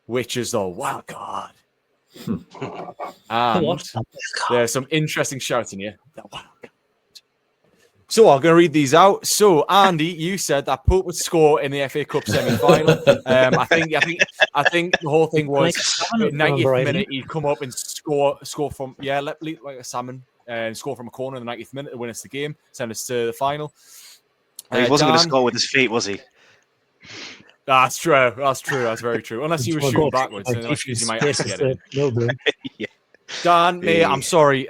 which is the wild card. And there's some interesting shouts in here. The wild card. So I'm going to read these out. So Andy, you said that Pope would score in the FA Cup semi-final. I think the whole thing was 90th minute he'd come up and score from like a salmon and score from a corner in the 90th minute to win us the game, send us to the final. He wasn't going to score with his feet, was he? That's true. That's very true. Unless he was shooting backwards, in which case he might actually get it. Yeah. Dan, mate, I'm sorry.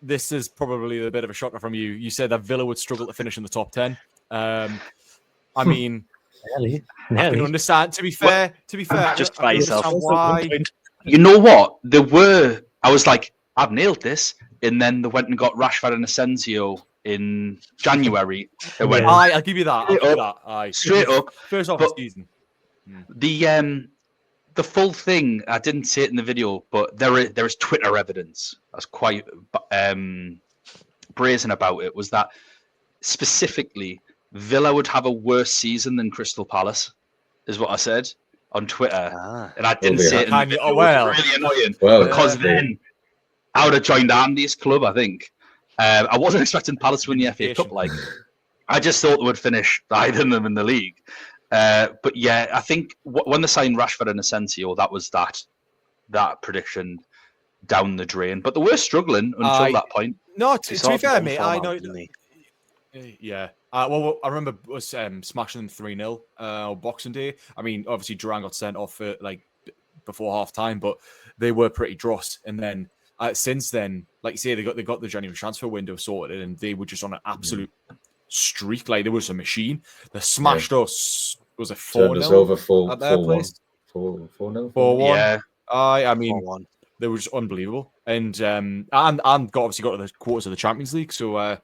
This is probably a bit of a shocker from you. You said that Villa would struggle to finish in the top 10. I mean, I can understand. To be fair, just by yourself. Why? You know what? I was like, I've nailed this. And then they went and got Rashford and Asensio in January. It went I'll give you that. Aye. Straight up. First off the season. The full thing, I didn't say it in the video, but there is Twitter evidence that's quite brazen about it, was that specifically Villa would have a worse season than Crystal Palace, is what I said on Twitter. And I didn't say it in the video. It was really annoying because then I would have joined Andy's club, I think. I wasn't expecting Palace to win the FA Cup. Like, I just thought they would finish higher than them in the league. But yeah, I think when they signed Rashford and Asensio, that was that prediction down the drain. But they were struggling until that point. No, to be fair, mate, I know. Yeah. Well, I remember us smashing them 3-0 on Boxing Day. I mean, obviously, Duran got sent off before half time, but they were pretty dross. And then since then, like you say, they got the January transfer window sorted, and they were just on an absolute streak. Like, there was a machine. They smashed us. Was it 4-0? Over 4-1. 4-0. Yeah. I mean, 4-1. They were just unbelievable, and obviously got to the quarters of the Champions League. So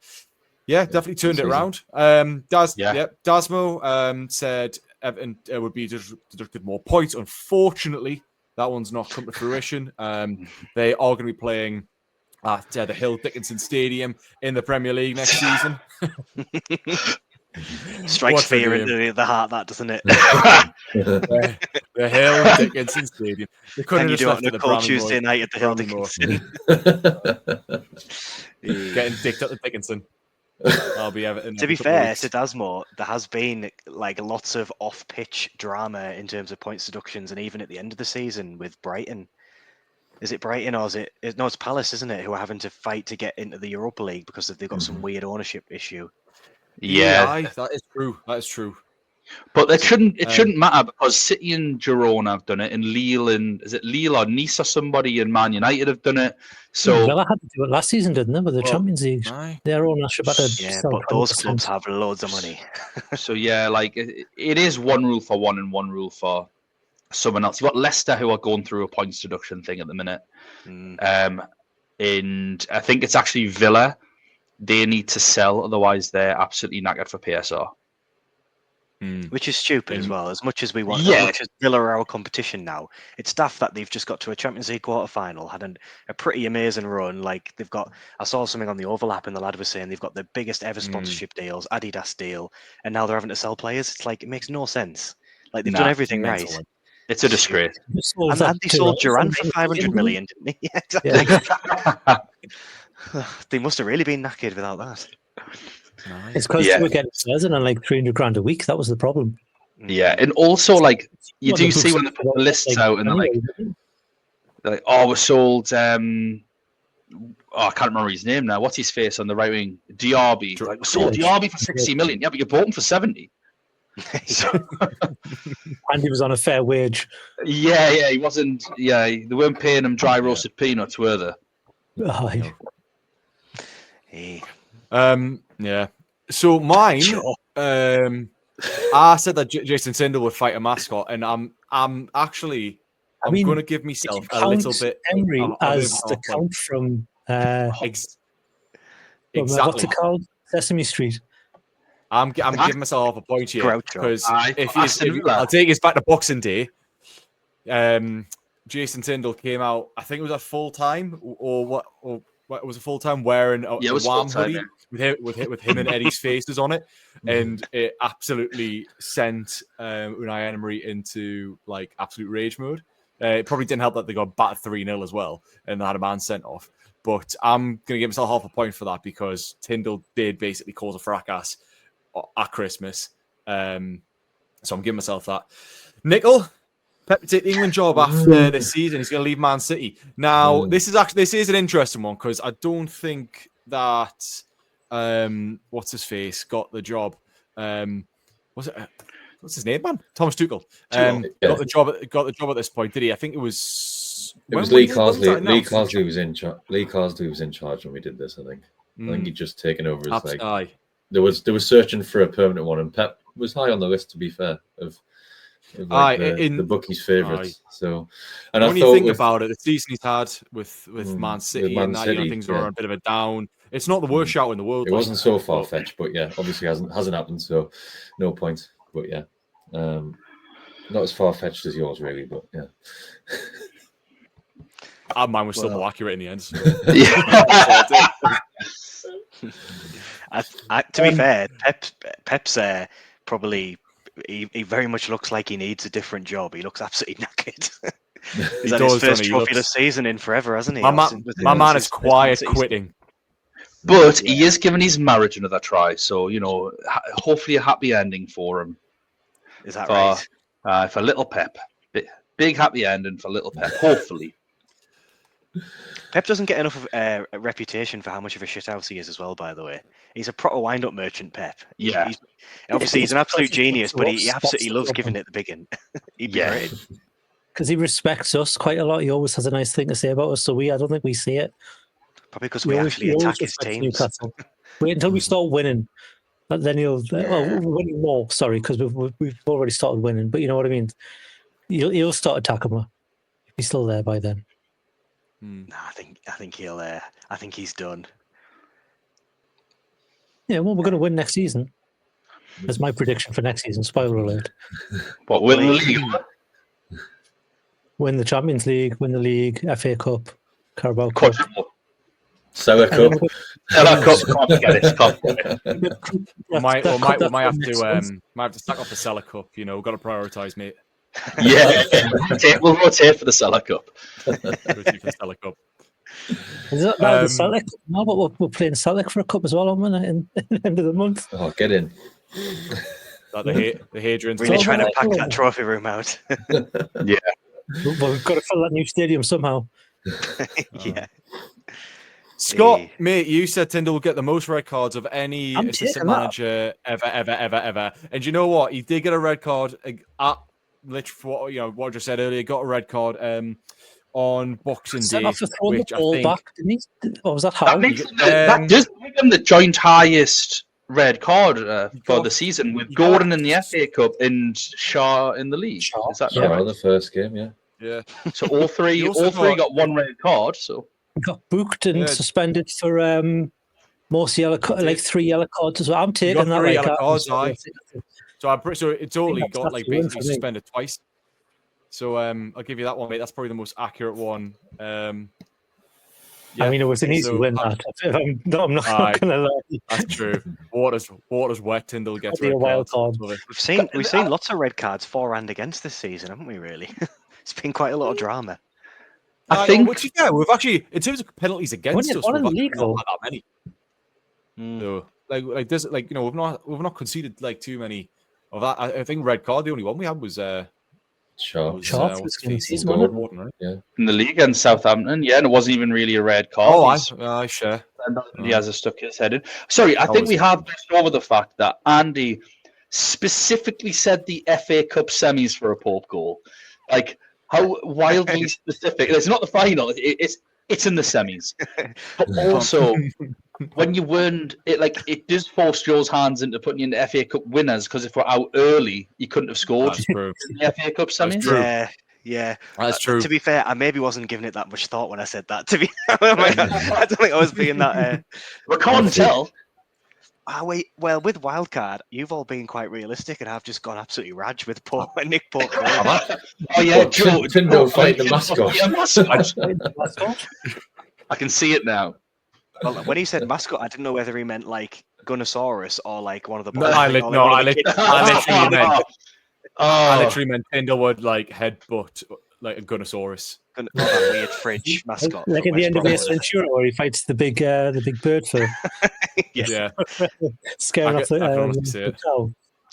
definitely turned it around. Dasmo said Everton would be deducted more points. Unfortunately, that one's not come to fruition. They are going to be playing at the Hill Dickinson Stadium in the Premier League next season. Strikes fear into the heart, that, doesn't it? The Hill Dickinson Stadium. They couldn't you have do left it on a cold Tuesday night at the Hill Dickinson. Getting dicked at the Dickinson. I'll be Everton. To be fair to Dasmo, there has been like lots of off-pitch drama in terms of points deductions, and even at the end of the season with Brighton. Is it Brighton or it's Palace, isn't it, who are having to fight to get into the Europa League because they've got some weird ownership issue. Yeah, that is true. That is true. But it shouldn't matter because City and Girona have done it, and Lille or Nice or somebody in Man United have done it. So Villa had to do it last season, didn't they? With the Champions League, their ownership had to. Yeah, but those clubs have loads of money. So yeah, like it is one rule for one and one rule for someone else. You've got Leicester who are going through a points deduction thing at the minute, and I think it's actually Villa. They need to sell, otherwise they're absolutely knackered for PSR. Which is stupid as well. As much as we want, as much as Villa are our competition now, it's daft that they've just got to a Champions League quarter final, had a pretty amazing run. Like they've got, I saw something on the overlap, and the lad was saying they've got the biggest ever sponsorship deals, Adidas deal, and now they're having to sell players. It's like it makes no sense. Like they've done everything right. It's a disgrace. And they sold Duran for 500 million, didn't they? Exactly. They must have really been knackered without that. Nice. It's because they were getting Sezen on like $300,000 a week. That was the problem. Yeah, and also like you do see when they put the lists out and they're like, oh, we sold. I can't remember his name now. What's his face on the right wing? Diaby. Like, we sold Diaby for 60 million. Yeah, but you bought him for 70. And he was on a fair wage. Yeah, he wasn't. Yeah, they weren't paying him dry roasted peanuts, were they? Yeah. So mine, I said that Jason Tindall would fight a mascot, and I'm going to give myself a little bit. Emery as the count from exactly. What's it called? Sesame Street. I'm giving myself half a point here because I'll take us back to Boxing Day. Jason Tindall came out. I think it was a full time what was a full time wearing a Wham hoodie with him and Eddie's faces on it, and it absolutely sent Unai Emery into like absolute rage mode. It probably didn't help that they got battered 3-0 as well, and they had a man sent off. But I'm gonna give myself half a point for that because Tindall did basically cause a fracas at Christmas. So I'm giving myself that. Nickel. Pep to take the England job after this season. He's going to leave Man City. Now, this is an interesting one because I don't think that what's his face got the job. What's his name, man? Thomas Tuchel. Got the job at this point, did he? I think it was. It was Lee Carsley. Lee Carsley was in charge. Lee Carsley was in charge when we did this. I think he'd just taken over as They were searching for a permanent one, and Pep was high on the list. To be fair, of Like the bookies' favourites. So, and when you think about it, the season he's had with Man City Man and that, City, things were on a bit of a down. It's not the worst shout in the world. It wasn't so far fetched, but yeah, obviously hasn't happened. So, no point. But yeah, not as far fetched as yours, really. But yeah. Mine was still more accurate in the end. So. To be fair, Pep's probably he very much looks like he needs a different job. He looks absolutely knackered. He's had his first trophy of the season in forever, hasn't he? My man is quiet quitting. But he is giving his marriage another try, so hopefully a happy ending for him. Is that right? For little Pep, big happy ending for little Pep. Hopefully. Pep doesn't get enough of a reputation for how much of a shithouse he is as well, by the way. He's a proper wind-up merchant, Pep. Yeah. He's an absolute genius, but he absolutely loves giving it the big one. He'd be great. Because he respects us quite a lot. He always has a nice thing to say about us, so I don't think we see it. Probably because we actually attack his teams. Wait until we start winning. Then he'll... Well, winning more, sorry, because we've already started winning, but you know what I mean? He'll start attacking her. If he's still there by then. No, I think he'll. I think he's done. Yeah, well, we're going to win next season. That's my prediction for next season. Spoiler alert. What, win the league? Win the Champions League, win the league, FA Cup, Carabao Cup. Sour Cup. Sour Cup. Can't get it. We might have to stack off the Cellar Cup. We've got to prioritise, mate. Yeah, we'll rotate for the Cellar Cup. Rotate for the Cellar Cup. Is that the Celtic? No, but we're playing Celtic for a cup as well, aren't we? In the end of the month. Oh, get in. The Hadrian's really trying to pack that trophy room out. Yeah. Well, we've got to fill that new stadium somehow. Yeah. Scott, mate, you said Tyndall will get the most red cards of any assistant manager ever. And you know what? He did get a red card at literally what I just said earlier. Got a red card on Boxing Day, which I think. Back, didn't he? Or was that how? That does make him the joint highest red card for the season, with Gordon in the FA Cup and Shaw in the league. Is that right? The first game, yeah. Yeah. So all three got one red card. So got booked and suspended for most yellow, like 3 yellow cards as well. I'm taking that. 3 yellow cards, so it's only got basically suspended twice. So I'll give you that one, mate. That's probably the most accurate one. I mean, it was an easy win. That I'm not going to lie. That's true. Water's wet. Tyndall gets red wild card. We've seen lots of red cards for and against this season, haven't we? Really, it's been quite a lot of drama. I think. We've actually, in terms of penalties against us, we've actually not had that many. So, we've not conceded too many of that. I think red card. The only one we had was. Gordon, right? Yeah. In the league and Southampton, and it wasn't even really a red card. Sure. He has stuck his head in. Sorry, I think we have just over the fact that Andy specifically said the FA Cup semis for a Pope goal. Like, how wildly specific. It's not the final. It's in the semis. But also, when you weren't, it does force Joe's hands into putting you in the FA Cup winners, because if we're out early, you couldn't have scored in the FA Cup semis. Yeah. That's true. To be fair, I maybe wasn't giving it that much thought when I said that. To be, I don't think I was being that. We can't tell. Well, with Wildcard, you've all been quite realistic, and I've just gone absolutely raj with Nick Pope. Oh yeah, Joe. Tyndall fight the mascot. Yeah, mascot. I can see it now. Well, when he said mascot, I didn't know whether he meant like Gunnosaurus or like one of the. I literally meant Tyndall would headbutt like a Gunnosaurus. A weird fridge mascot. Like at the end of Ace Ventura, where he fights the big bird for. Yeah. Scaring off the cow.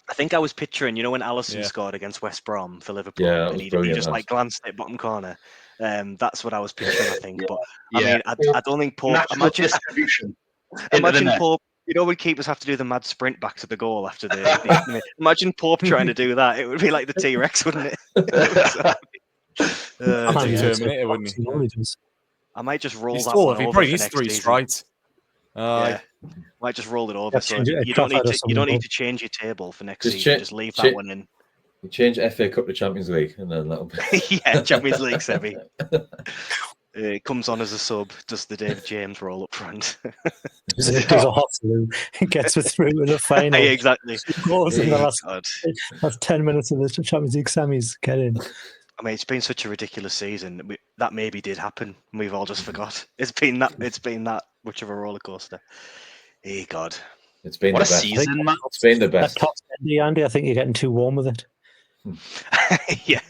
I think I was picturing, when Alisson scored against West Brom for Liverpool, and he just glanced at bottom corner. That's what I was picturing, I think. But I don't think Pope. Imagine Pope. When keepers have to do the mad sprint back to the goal after the imagine Pope trying to do that. It would be like the T-Rex, wouldn't it? Terminator, wouldn't he? I might just roll that one over. He probably needs 3 strides. Might just roll it over. So you don't need to change your table for next season. Just leave that one in. You change FA Cup to Champions League, and then that'll be Yeah, Champions League semi. It comes on as a sub, does the David James roll up front. Does a hot through, gets us through to the final. Yeah, exactly. Goals in the God. last 10 minutes of the Champions League semis. Get in. I mean, it's been such a ridiculous season. That maybe did happen. We've all just forgot. It's been that much of a roller coaster. Hey, God. It's been What the a best. season, man. It's been the best. That top Andy, I think you're getting too warm with it. Yeah.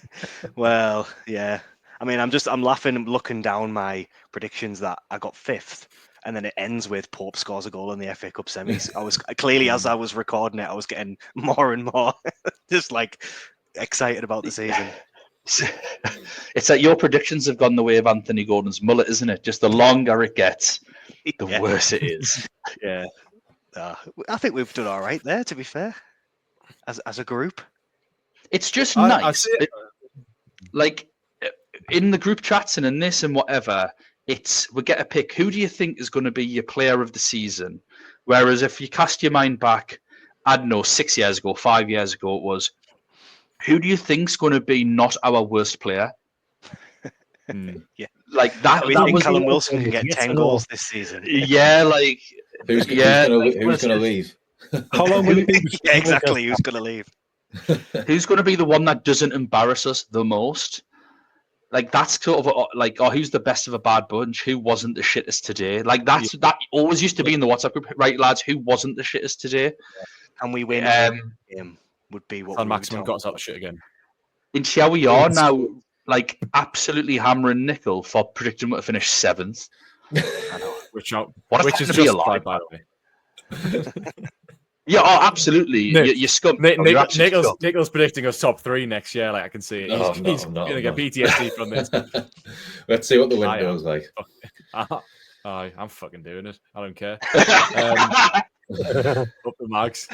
Well, yeah. I mean, I'm laughing looking down my predictions that I got 5th, and then it ends with Pope scores a goal in the FA Cup semis. I was clearly, as I was recording it, I was getting more and more just like excited about the season. It's like your predictions have gone the way of Anthony Gordon's mullet, isn't it? Just the longer it gets, the worse it is. Yeah. I think we've done all right there, to be fair, as a group. It's just nice. Like in the group chats and in this and whatever, we get a pick. Who do you think is going to be your player of the season? Whereas if you cast your mind back, I don't know, 6 years ago, 5 years ago, it was, who do you think's going to be not our worst player? Yeah, like that. We think Callum Wilson can get 10 goals this season. Yeah, like who's going to leave? How long will it be? Yeah, exactly. Who's going to leave? Who's going to be the one that doesn't embarrass us the most? Like that's sort of like, oh, who's the best of a bad bunch? Who wasn't the shittest today? Like that always used to be in the WhatsApp group, right, lads? Who wasn't the shittest today? Can we win? Would be what. And Maximum got us out of shit again. And here we are now, like absolutely hammering Nickel for predicting what to finish 7th. I know. Which is to be justified, by the way. Yeah, oh, absolutely. You scum. Nickel's predicting us top 3 next year. Like I can see it. He's going to get PTSD from this. Let's see what the window's like. I'm fucking doing it. I don't care. Up the mags.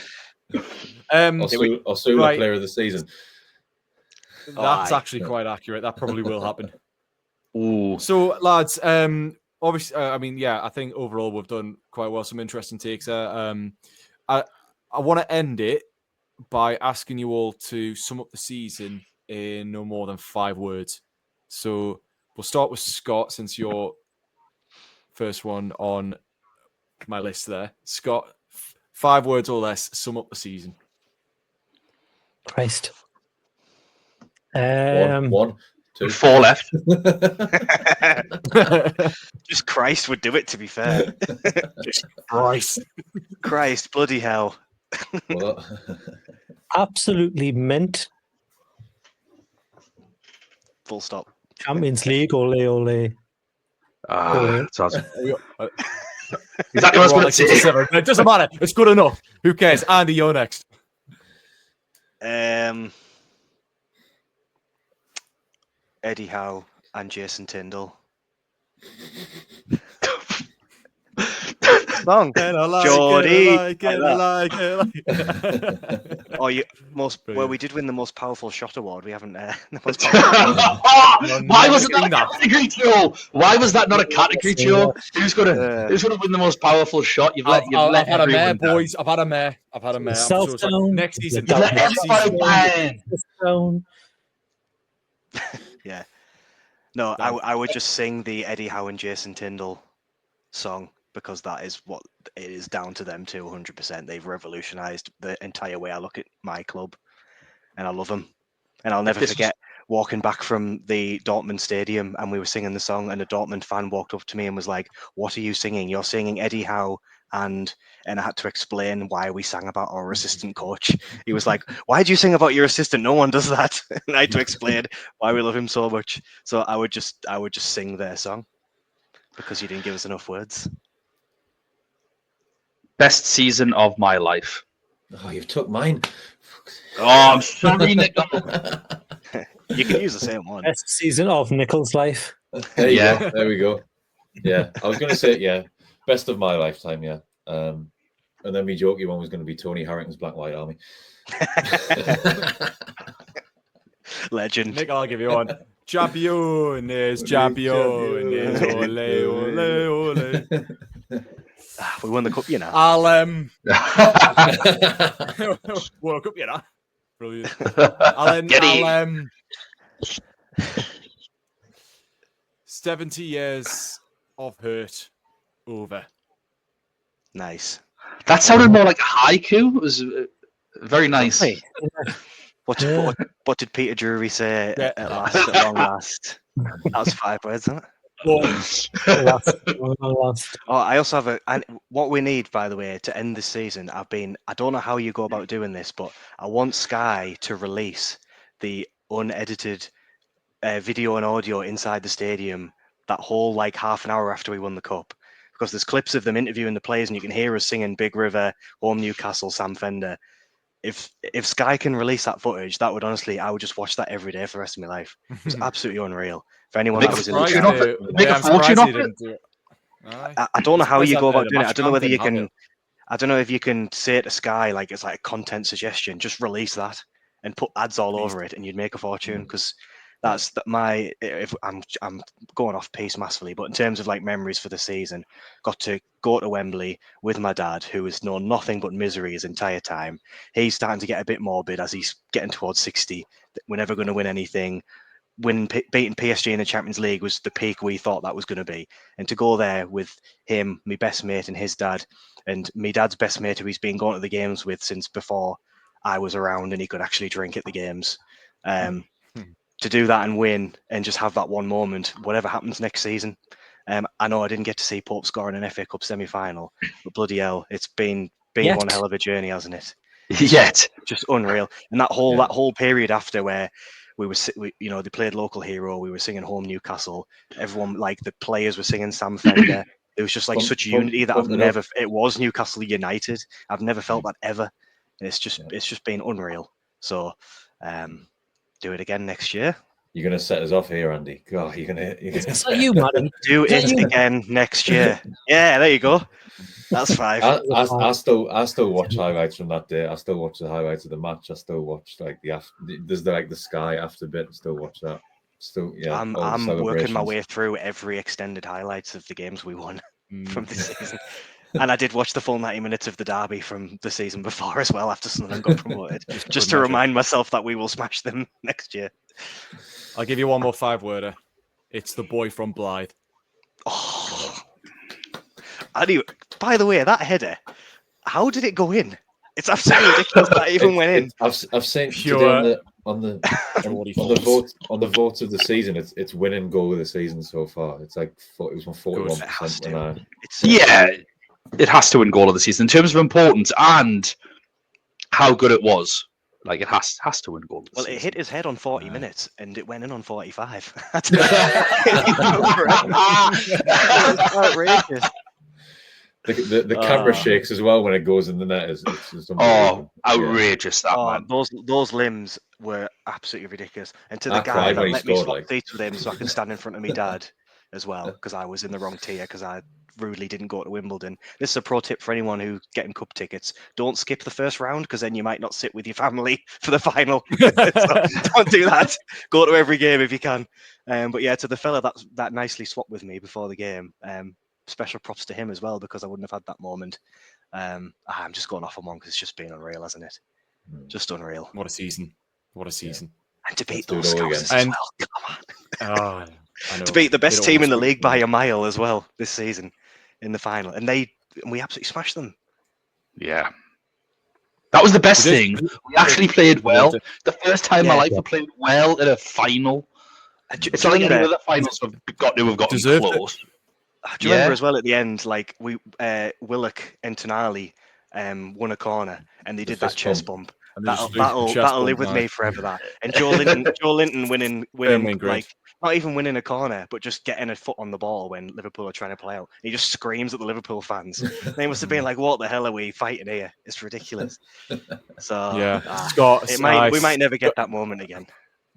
I'll sue the player of the season. That's actually quite accurate. That probably will happen. Ooh. So, lads, obviously, I mean, yeah, I think overall we've done quite well. Some interesting takes there. I want to end it by asking you all to sum up the season in no more than 5 words. So we'll start with Scott, since you're first one on my list there. Scott, 5 words or less, sum up the season. Christ. 1, 2, 4 left. Just Christ would do it, to be fair. Just Christ, bloody hell. Absolutely mint. Full stop. Champions League, ole, ole. Is that what I was going to say? It doesn't matter. It's good enough. Who cares? Andy, you're next. Eddie Howe and Jason Tyndall. Song. Geordie. Well, we did win the most powerful shot award. We haven't. The most Why was it not a category, Joe? Why was that not a category, Joe? Who's gonna win the most powerful shot? I've had a mare, boys. I've had a mare. Next season. Yeah. No, I would just sing the Eddie Howe and Jason Tyndall song, because that is what it is down to them too, 100%. They've revolutionised the entire way I look at my club, and I love them. And I'll never forget walking back from the Dortmund stadium, and we were singing the song, and a Dortmund fan walked up to me and was like, "What are you singing? You're singing Eddie Howe." And I had to explain why we sang about our assistant coach. He was like, "Why do you sing about your assistant? No one does that." And I had to explain why we love him so much. So I would just sing their song, because you didn't give us enough words. Best season of my life. Oh, you've took mine. Oh, I'm sorry, Nickel. You can use the same one. Best season of Nickel's life. There you go. There we go. Yeah, I was going to say, best of my lifetime, yeah. And then my jokey one was going to be Tony Harrington's Black White Army. Legend. Nick, I'll give you one. Champions, ole, ole, ole. We won the cup, you know. I'll World Cup, you know. Brilliant. Get in. 70 years of hurt over. Nice. That sounded more like a haiku. It was very nice. Lovely. What did Peter Drury say Yeah. at long last? That was 5 words, isn't it? Last. Oh, I also have and what we need, by the way, to end this season. I don't know how you go about doing this, but I want Sky to release the unedited video and audio inside the stadium that whole like half an hour after we won the cup, because there's clips of them interviewing the players and you can hear us singing Big River, Home Newcastle, Sam Fender. If Sky can release that footage, that would honestly, I would just watch that every day for the rest of my life. It was absolutely unreal. For anyone that was in the chat, Make a fortune off it. I don't know how you go about doing it. I don't know whether you can. can. I don't know if you can say to Sky like it's like a content suggestion. Just release that and put ads all over it, and you'd make a fortune. Because that's my. If I'm going off piece massively, but in terms of like memories for the season, got to go to Wembley with my dad, who has known nothing but misery his entire time. He's starting to get a bit morbid as he's getting towards 60. We're never going to win anything. Beating PSG in the Champions League was the peak we thought that was going to be. And to go there with him, my best mate and his dad, and my dad's best mate who he's been going to the games with since before I was around and he could actually drink at the games. To do that and win and just have that one moment, whatever happens next season. I know I didn't get to see Pope score in an FA Cup semi-final, but bloody hell, it's been one hell of a journey, hasn't it? Yet. Just unreal. And that whole period after where they played Local Hero. We were singing Home Newcastle. Everyone, like the players, were singing Sam Fender. It was just like such unity that I've never. It was Newcastle United. I've never felt that ever. And it's just been unreal. So, do it again next year. You're gonna set us off here, Andy. God, you're gonna You, madam. Do it again next year. Yeah, there you go. That's 5. I still watch highlights from that day. I still watch the highlights of the match. I still watch like the Sky after bit. I still watch that. Still, yeah. I'm working my way through every extended highlights of the games we won from this season. And I did watch the full 90 minutes of the derby from the season before as well after Sunderland got promoted, just to remind myself that we will smash them next year. I'll give you one more 5-worder. It's the boy from Blythe. Oh, anyway, by the way, that header, how did it go in? It's absolutely ridiculous that even went in. I've seen today on the votes of the season. It's winning goal of the season so far. It's like it was on 41%. Yeah, it has to win goal of the season in terms of importance and how good it was. Like it has to win goal. Well, it hit his head on 40 minutes and it went in on 45. That's outrageous. The camera shakes as well when it goes in the net. It's outrageous! Man. Those limbs were absolutely ridiculous. And to the guy that let me swap seats with him so I could stand in front of me dad as well, because I was in the wrong tier because I rudely didn't go to Wimbledon. This is a pro tip for anyone who's getting cup tickets. Don't skip the first round because then you might not sit with your family for the final. So don't do that. Go to every game if you can. But yeah, to the fella that nicely swapped with me before the game, special props to him as well, because I wouldn't have had that moment. I'm just going off on one because it's just been unreal, hasn't it? Just unreal. What a season. Yeah. And to beat those Scousers as well. Come on. I know. To beat the best team in the league by a mile as well this season in the final. And we absolutely smashed them. Yeah. That was the best thing. We actually played well. The first time in my life we played well at a final. It's not like any other finals we've gotten close. Do you remember as well at the end, like Willock and Tonali won a corner and they did that chest bump. That'll live with me forever. That and Joe Linton winning like not even winning a corner, but just getting a foot on the ball when Liverpool are trying to play out. He just screams at the Liverpool fans. They must have been like, "What the hell are we fighting here? It's ridiculous." So yeah, we might never get that moment again.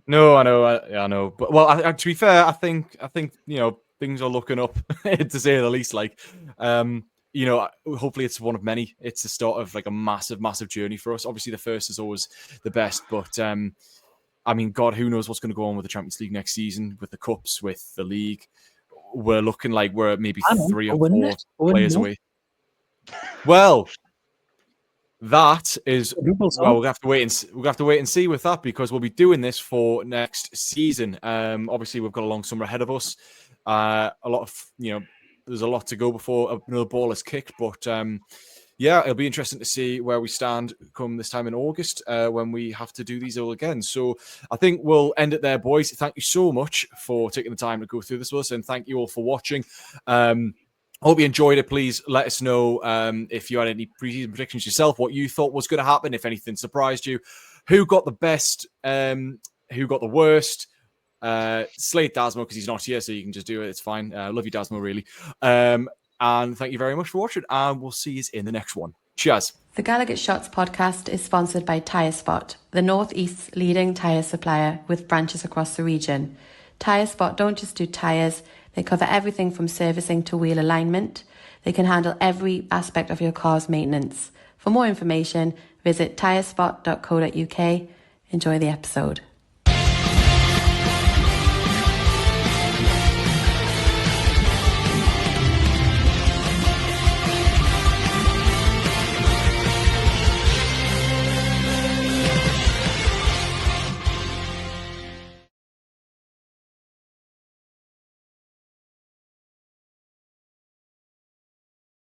No, I know. But well, to be fair, I think things are looking up to say the least. Like, hopefully it's one of many. It's the start of like a massive, massive journey for us. Obviously, the first is always the best, but I mean, God, who knows what's going to go on with the Champions League next season, with the cups, with the league. We're looking like we're maybe 3 or 4 players away. Well, that is, Rubles well, on. we'll have to wait and see with that, because we'll be doing this for next season. Obviously, we've got a long summer ahead of us. A lot of, there's a lot to go before another ball is kicked, but yeah, it'll be interesting to see where we stand come this time in August when we have to do these all again. So I think we'll end it there, boys. Thank you so much for taking the time to go through this with us, and thank you all for watching. Hope you enjoyed it. Please let us know if you had any preseason predictions yourself, what you thought was going to happen, if anything surprised you, who got the best, who got the worst. Slate Dasmo, because he's not here, so you can just do it. It's fine. Love you, Dasmo, really. And thank you very much for watching, and we'll see you in the next one. Cheers. The Gallagher Shots podcast is sponsored by TyreSpot, the North East's leading tyre supplier with branches across the region. TyreSpot don't just do tyres, they cover everything from servicing to wheel alignment. They can handle every aspect of your car's maintenance. For more information, visit tyrespot.co.uk. Enjoy the episode.